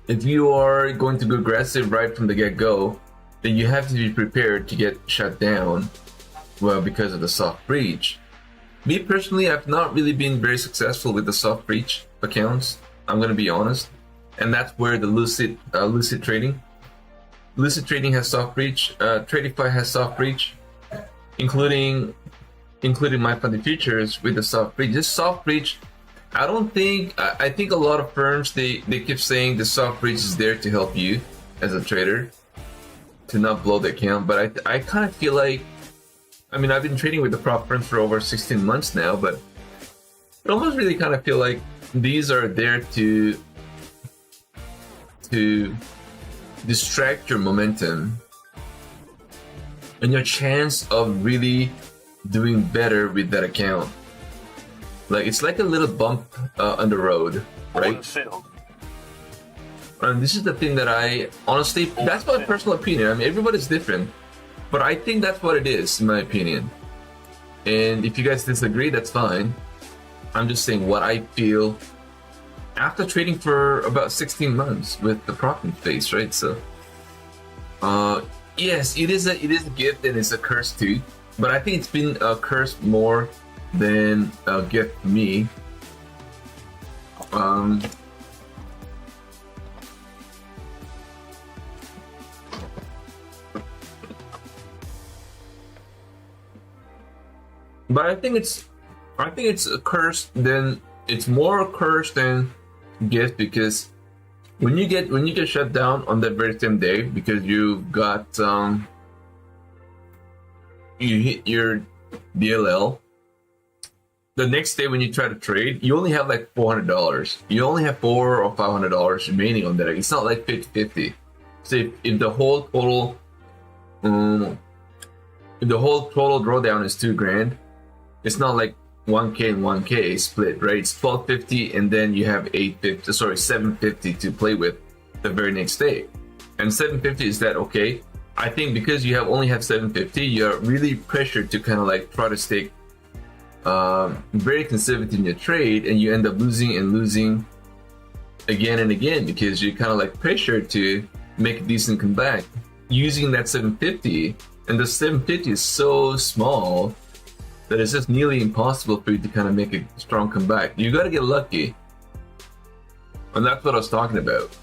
if you are going to go aggressive right from the get-go, then you have to be prepared to get shut down, well, because of the soft reach. Me personally, I've not really been very successful with the soft reach accounts. I'm gonna be honest, and that's where the Lucid trading has soft reach. Tradify has soft reach, including my funded futures with the soft reach. This soft reach, I think a lot of firms they keep saying the soft reach is there to help you as a trader to not blow the account, but I kind of feel like, I mean, I've been trading with the prop firms for over 16 months now, but I almost really kind of feel like these are there to distract your momentum and your chance of really doing better with that account. Like, it's like a little bump on the road, right? Filled. And this is the thing that I honestly, that's my personal opinion. I mean, everybody's different, but I think that's what it is, in my opinion. And if you guys disagree, that's fine. I'm just saying what I feel after trading for about 16 months with the profit phase, right? So, yes, it is a gift and it's a curse too. But I think it's been a curse more than a gift for me. But I think it's a curse. Then it's more a curse than gift, because when you get shut down on that very same day because you got you hit your DLL, the next day when you try to trade, you only have like $400. You only have $400 or $500 remaining on that. It's not like 50-50. So if the whole total drawdown is $2,000, it's not like 1K and 1K split, right? It's 1250 and then you have 750 to play with the very next day. And 750 is that okay? I think because you only have 750, you're really pressured to kind of like try to stay very conservative in your trade, and you end up losing again and again because you're kind of like pressured to make a decent comeback using that 750, and the 750 is so small that it's just nearly impossible for you to kind of make a strong comeback. You got to get lucky, and that's what I was talking about.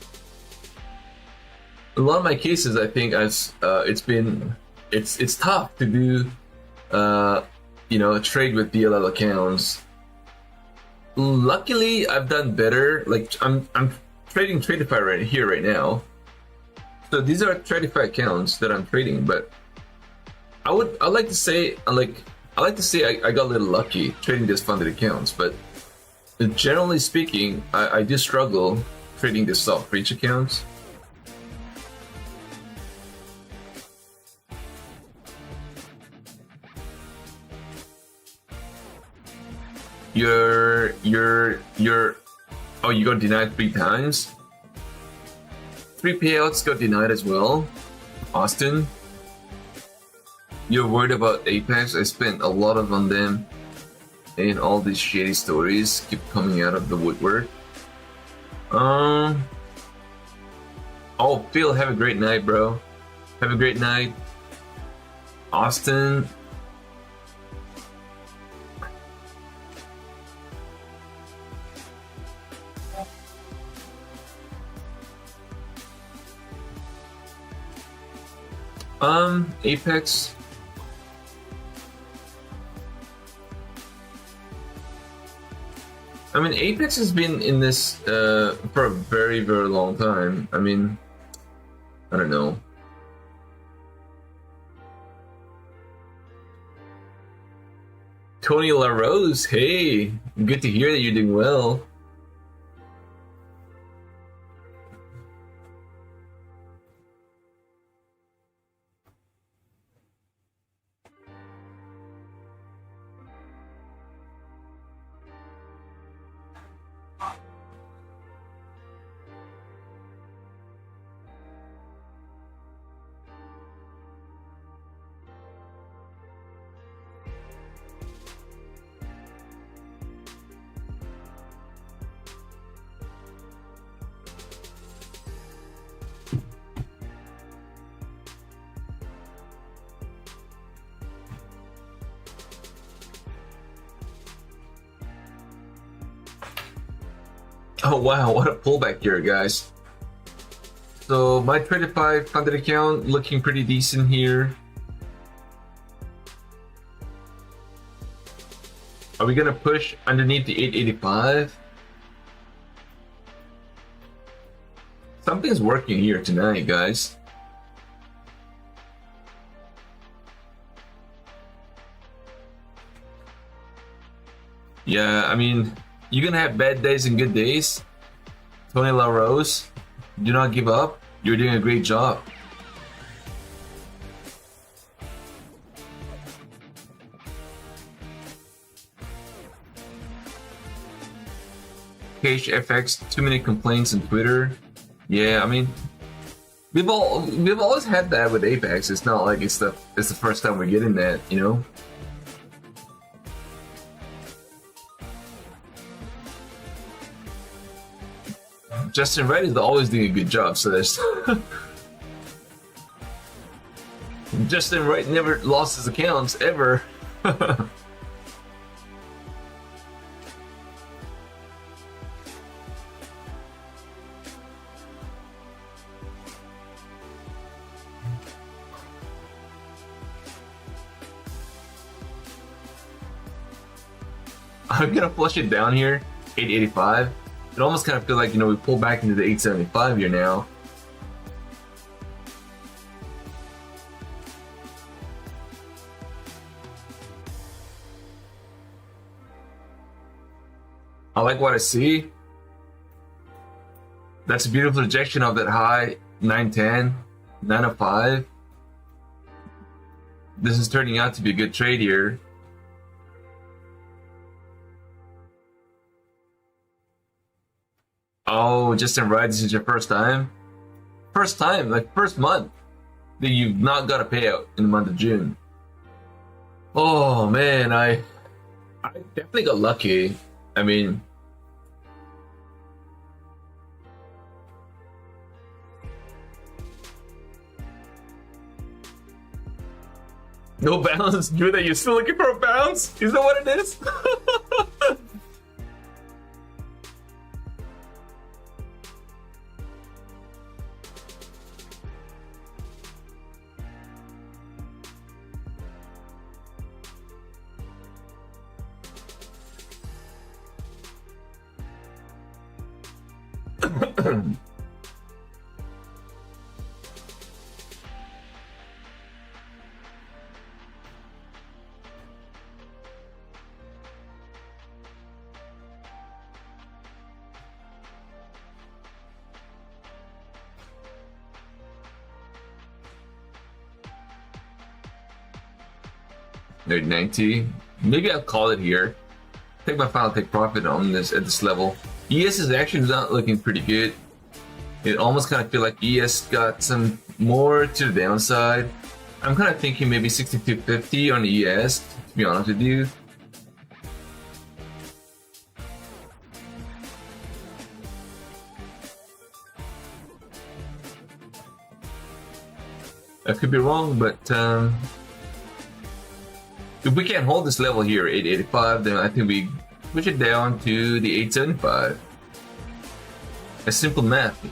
A lot of my cases, I think, it's tough to do, trade with DLL accounts. Luckily, I've done better. Like I'm trading Tradify right now. So these are Tradify accounts that I'm trading, but I like to say I got a little lucky trading these funded accounts, but generally speaking, I do struggle trading the soft reach accounts. You got denied 3 times. 3 payouts got denied as well. Austin, you're worried about Apex? I spent a lot on them, and all these shady stories keep coming out of the woodwork. Oh, Phil, have a great night, bro. Have a great night. Austin. Apex. I mean, Apex has been in this for a very, very long time. I mean, I don't know. Tony LaRose, hey, good to hear that you're doing well. Oh wow, what a pullback here, guys. So my Tradify funded account looking pretty decent here. Are we gonna push underneath the 885? Something's working here tonight, guys. Yeah, I mean, you're gonna have bad days and good days. Tony LaRose, do not give up. You're doing a great job. Cash FX, too many complaints on Twitter. Yeah, I mean, we've always had that with Apex. It's not like it's the first time we're getting that, you know. Justin Wright is always doing a good job, so there's Justin Wright never lost his accounts ever. I'm gonna flush it down here, 885. It almost kind of feel like, you know, we pull back into the 875 here now. I like what I see. That's a beautiful rejection of that high 910, 905. This is turning out to be a good trade here. Oh, Justin Wright, this is your first time? First time, like first month that you've not got a payout in the month of June. Oh man, I definitely got lucky. I mean, no bounce. Drew, that you're still looking for a bounce? Is that what it is? Nerd 90. Maybe I'll call it here. Take my final take profit on this at this level. ES is actually not looking pretty good. It almost kind of feel like ES got some more to the downside. I'm kind of thinking maybe 6250 on the ES, to be honest with you. I could be wrong, but if we can't hold this level here, 885, then I think we push it down to the 875. A simple math.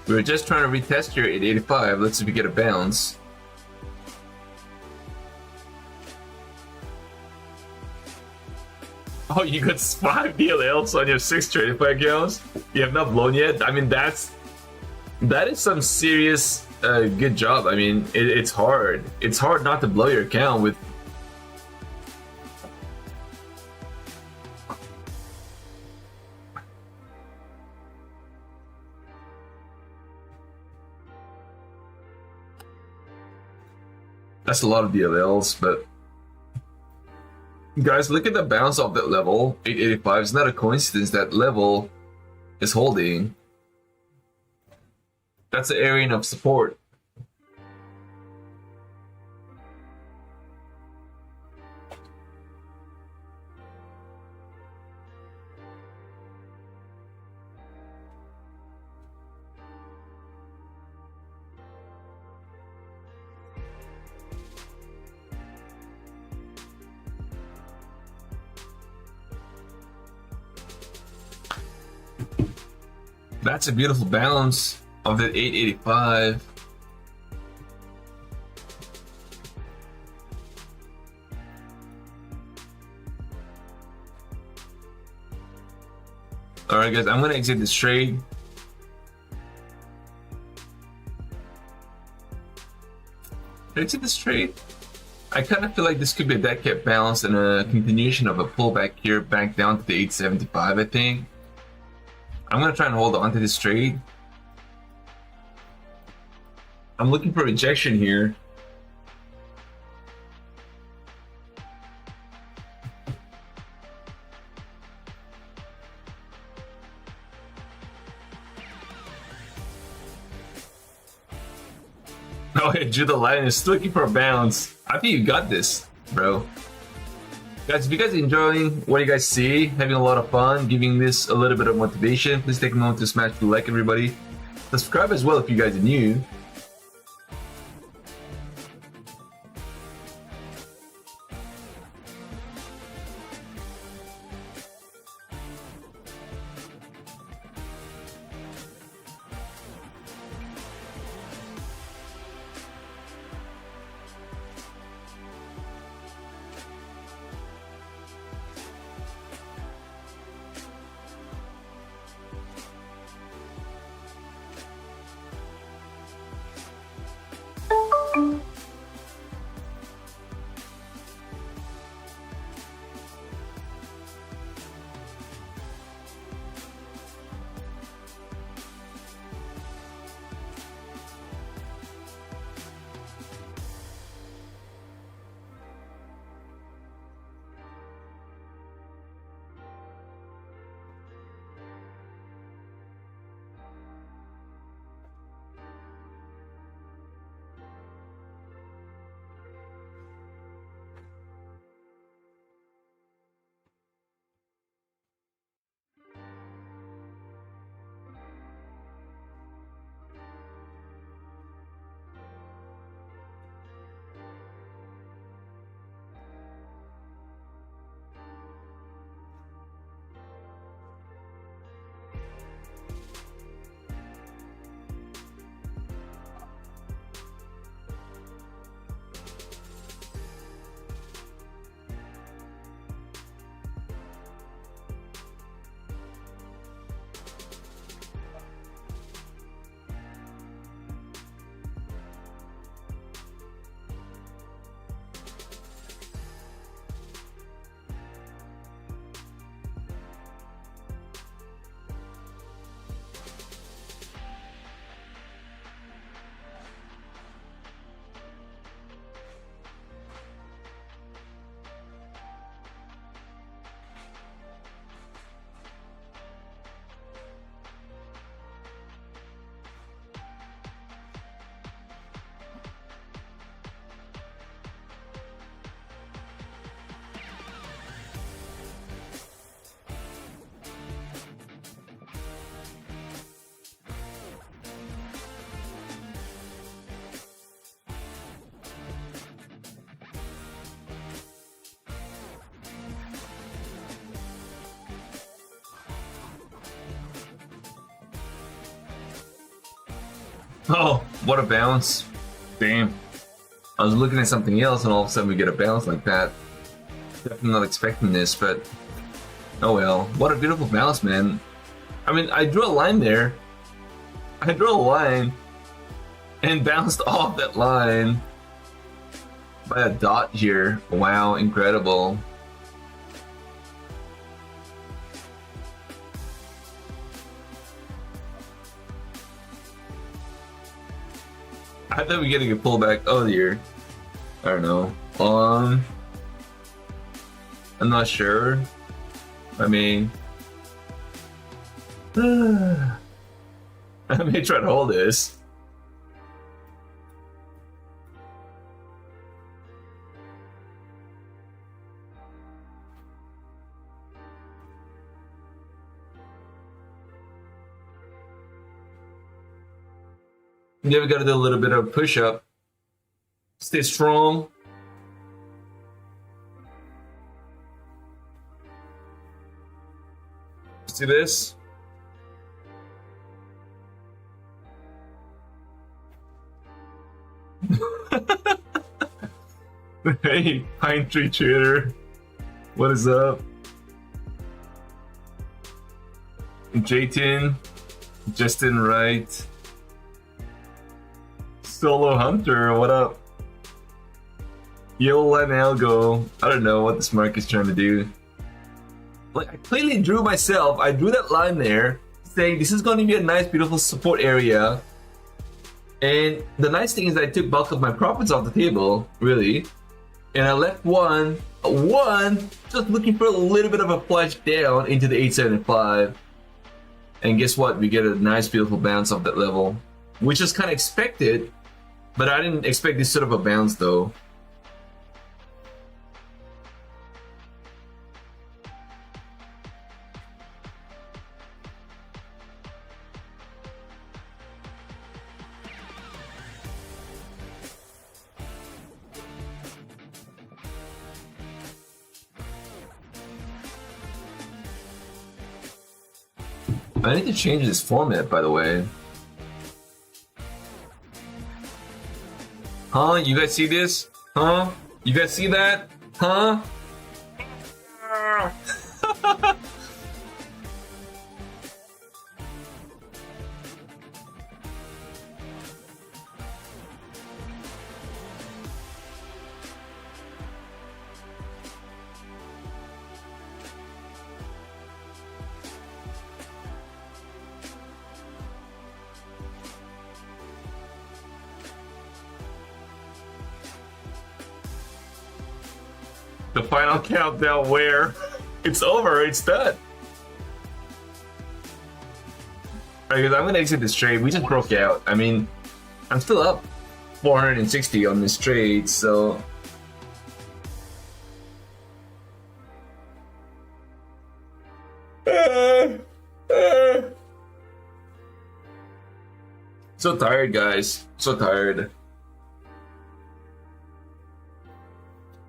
We were just trying to retest here at 885. Let's see if we get a bounce. Oh, you got 5 DLLs on your 6 trading accounts? You have not blown yet? I mean, that is some serious good job. I mean, it's hard. It's hard not to blow your account with. That's a lot of DLLs, but guys, look at the bounce off that level, 885. It's not a coincidence that level is holding. That's the area of support. That's a beautiful balance of that 885. Alright guys, I'm gonna exit this trade. Exit this trade. I kind of feel like this could be a dead cat balance and a continuation of a pullback here back down to the 875, I think. I'm gonna try and hold on to this trade. I'm looking for rejection here. Oh, hey, Judah Lion is looking for a bounce. I think you got this, bro. Guys, if you guys are enjoying what you guys see, having a lot of fun, giving this a little bit of motivation, please take a moment to smash the like, everybody. Subscribe as well if you guys are new. Oh, what a bounce. Damn. I was looking at something else and all of a sudden we get a bounce like that. Definitely not expecting this, but oh well. What a beautiful bounce, man. I mean, I drew a line there. I drew a line and bounced off that line by a dot here. Wow, incredible. I thought we were getting a pullback. Oh dear. I don't know. I'm not sure. I mean, I may try to hold this. Yeah, we gotta do a little bit of push-up. Stay strong. See this? Hey, Pine Tree Trader. What is up? Jayton, Justin Wright. Solo Hunter, what up? Yo, let Algo. I don't know what this mark is trying to do. Like, I clearly drew myself. I drew that line there, saying this is going to be a nice, beautiful support area. And the nice thing is that I took bulk of my profits off the table, really. And I left one, just looking for a little bit of a flush down into the 875. And guess what? We get a nice, beautiful bounce off that level, which is kind of expected. But I didn't expect this sort of a bounce though. I need to change this format, by the way. Huh? You guys see this? Huh? You guys see that? Huh? The final countdown where it's over, it's done. Alright, guys, I'm gonna exit this trade. We just broke out. I mean, I'm still up 460 on this trade, so so tired, guys. So tired.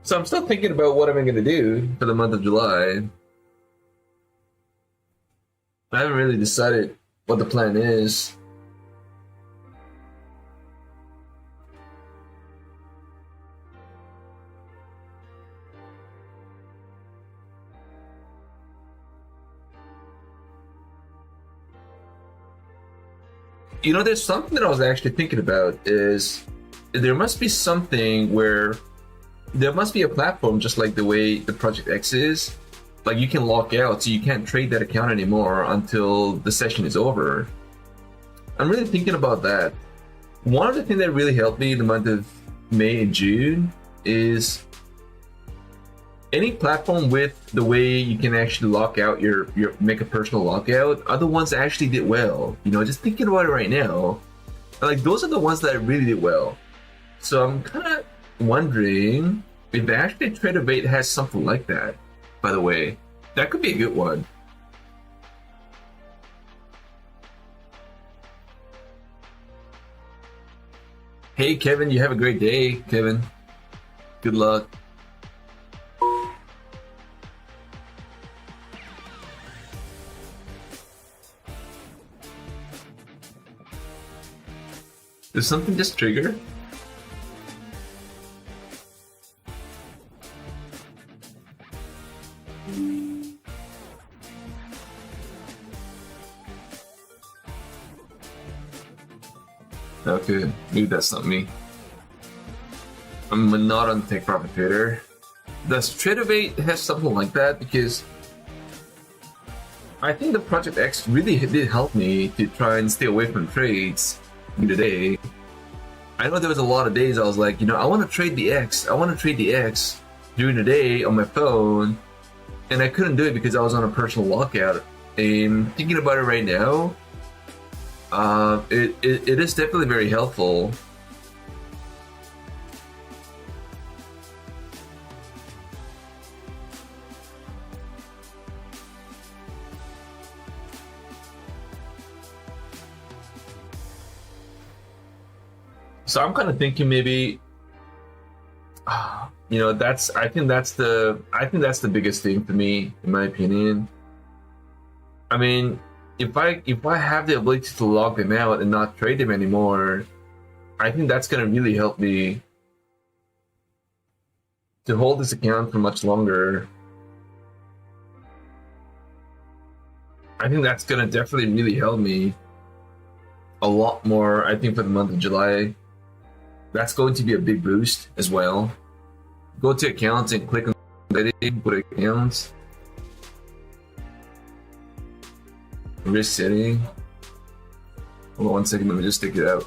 So I'm still thinking about what am I going to do for the month of July. I haven't really decided what the plan is. You know, there's something that I was actually thinking about is there must be something where there must be a platform just like the way the Project X is. Like you can lock out, so you can't trade that account anymore until the session is over. I'm really thinking about that. One of the things that really helped me in the month of May and June is any platform with the way you can actually lock out your make a personal lockout are the ones that actually did well. You know, just thinking about it right now, like those are the ones that really did well. So I'm kind of wondering if actually TraderBait has something like that. By the way, that could be a good one. Hey Kevin, you have a great day, Kevin. Good luck. Did something just trigger? Okay, maybe that's not me. I'm not on Take Profit Trader. Does TraderBait have something like that? Because I think the Project X really did help me to try and stay away from trades in the day. I know there was a lot of days I was like, you know, I want to trade the X. I want to trade the X during the day on my phone, and I couldn't do it because I was on a personal lockout. And thinking about it right now, it is definitely very helpful. So I'm kind of thinking maybe, you know, I think that's the biggest thing for me, in my opinion. I mean, if I have the ability to log them out and not trade them anymore, I think that's gonna really help me to hold this account for much longer. I think that's gonna definitely really help me a lot more, I think, for the month of July. That's going to be a big boost as well. Go to accounts and click on setting, put accounts. Risk setting. Hold on 1 second, let me just take it out.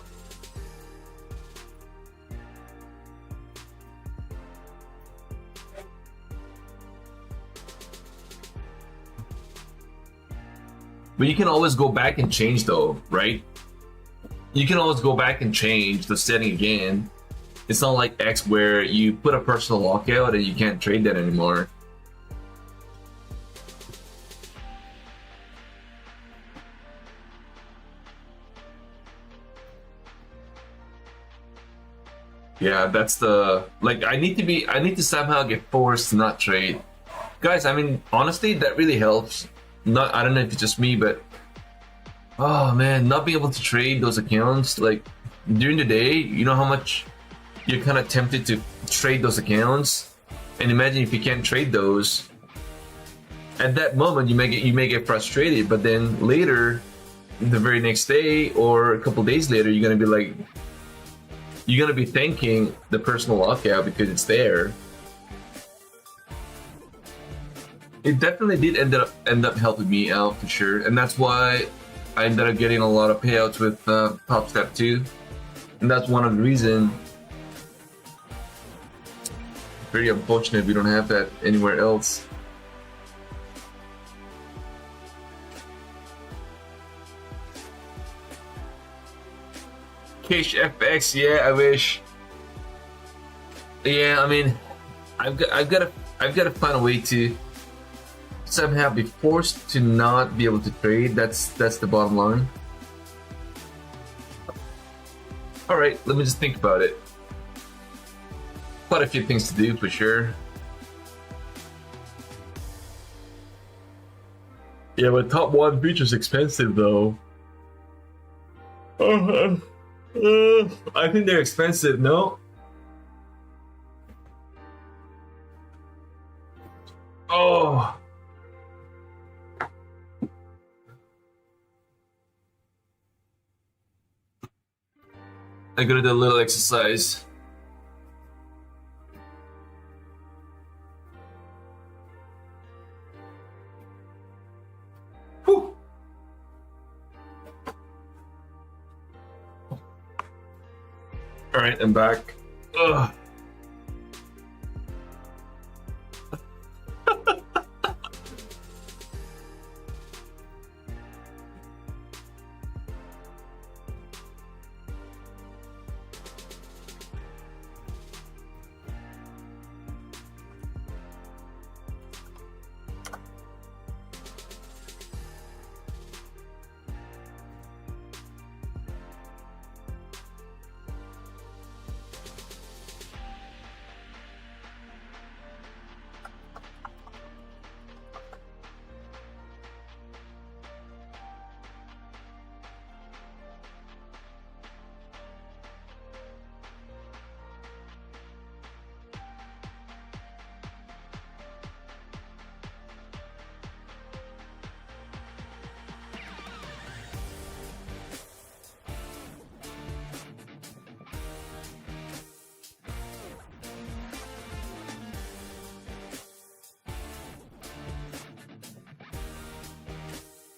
But you can always go back and change though, right? you can always go back and change the setting again. It's not like X where you put a personal lockout and you can't trade that anymore. Yeah, that's the, like, I need to somehow get forced to not trade. Guys, I mean, honestly, that really helps. Not, I don't know if it's just me, but oh man, not being able to trade those accounts, like during the day, you know how much you're kind of tempted to trade those accounts, and imagine if you can't trade those. At that moment, you may get frustrated, but then later, the very next day or a couple days later, you're gonna be thanking the personal lockout because it's there. It definitely did end up helping me out for sure, and that's why I ended up getting a lot of payouts with Top Step 2, and that's one of the reasons. Very unfortunate we don't have that anywhere else. Cash FX, yeah, I wish. Yeah, I mean, I've got to find a way to somehow be forced to not be able to trade. That's the bottom line. All right, let me just think about it. Quite a few things to do for sure. Yeah, but top 1 feature's expensive though. I think they're expensive, no? Oh. I gotta do a little exercise. Whew. All right, I'm back. Ugh.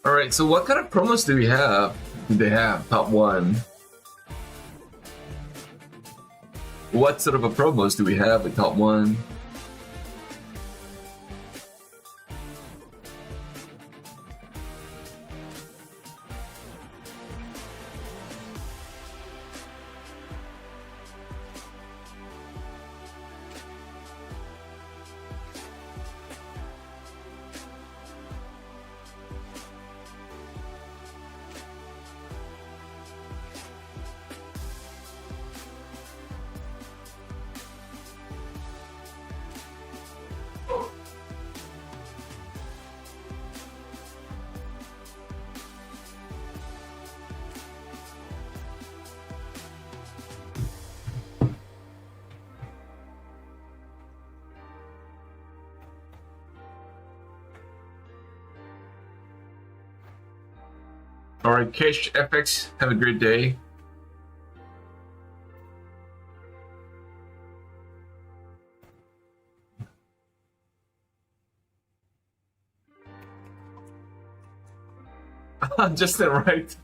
All right, so what kind of promos do we have? Do they have top 1? What sort of a promos do we have with top 1? All right, Cash FX, have a great day. Just right.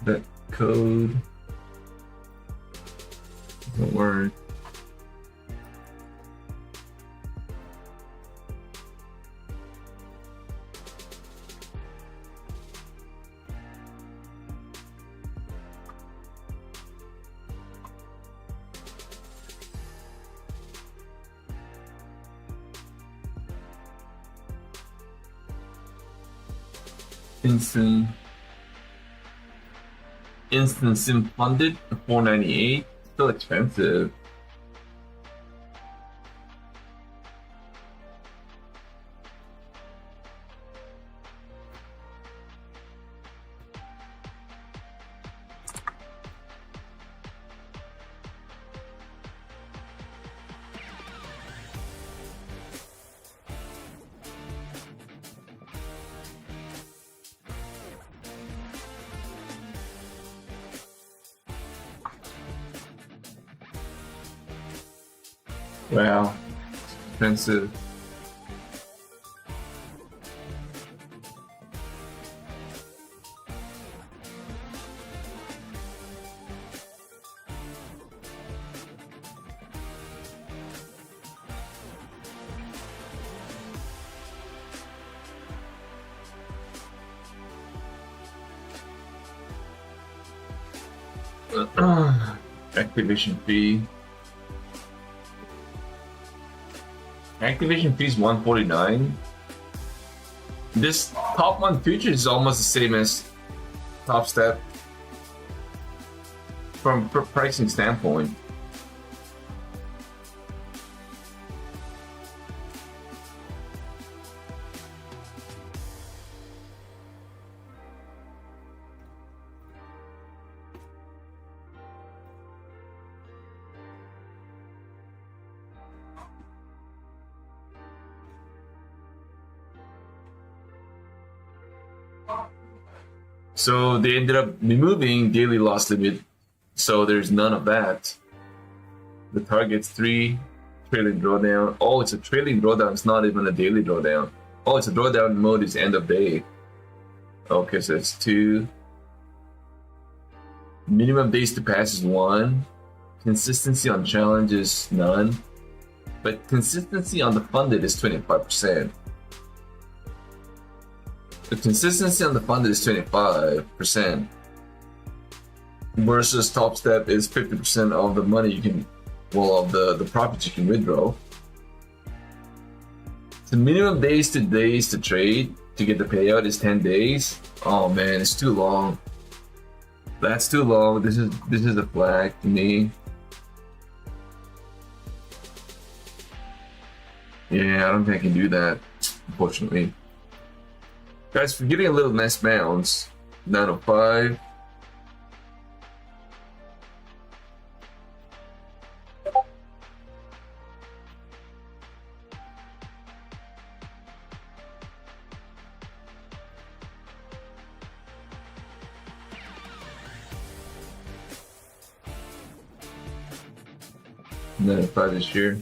That code. Doesn't work. Instant sim funded $4.98. Still expensive. Wow, expensive. Activation fee. Activation fee is $149. This top one feature is almost the same as Top Step from pricing standpoint. So they ended up removing daily loss limit, so there's none of that. The target's 3 trailing drawdown. Oh, it's a trailing drawdown. It's not even a daily drawdown. Oh, it's a drawdown mode. Is end of day. Okay, so it's 2. Minimum days to pass is 1. Consistency on challenge is none. But consistency on the funded is 25%. The consistency on the funded is 25%. Versus Top Step is 50% of the money you can, well, of the profits you can withdraw. The minimum days to trade to get the payout is 10 days. Oh man, it's too long. That's too long. This is a flag to me. Yeah, I don't think I can do that, unfortunately. Guys, we're getting a little nice bounce. 905. This year.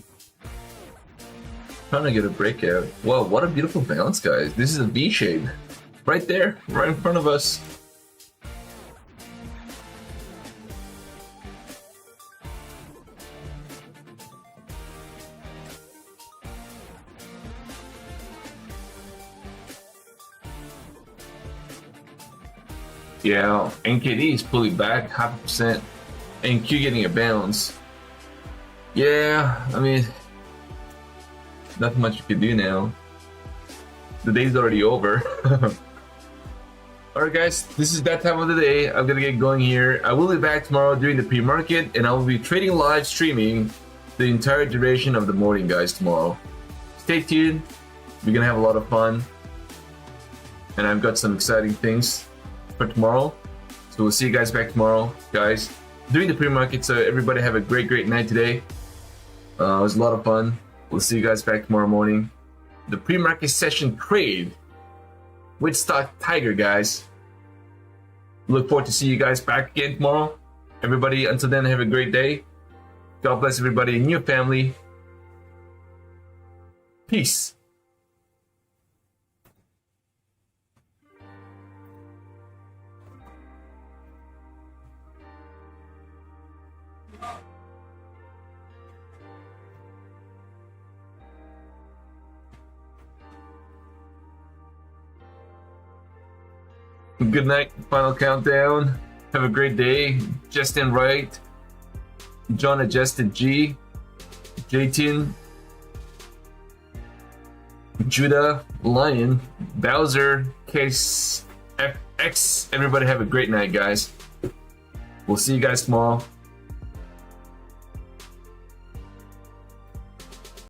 Trying to get a breakout. Whoa, what a beautiful bounce, guys. This is a V shape. Right there, right in front of us. Yeah, NKD is pulling back 0.5%. NQ getting a bounce. Yeah, I mean, nothing much you can do now. The day's already over. Alright guys, this is that time of the day. I'm gonna get going here. I will be back tomorrow during the pre-market, and I will be trading live streaming the entire duration of the morning, guys, tomorrow. Stay tuned. We're gonna have a lot of fun. And I've got some exciting things for tomorrow. So we'll see you guys back tomorrow, guys. During the pre-market, so everybody have a great night today. It was a lot of fun. We'll see you guys back tomorrow morning. The pre-market session trade with stock Tiger, guys. Look forward to see you guys back again tomorrow. Everybody, until then, have a great day. God bless everybody and your family. Peace. Good night, final countdown. Have a great day. Justin Wright, John Adjusted G, Jaytin, Judah, Lion, Bowser, Case FX. Everybody have a great night, guys. We'll see you guys tomorrow.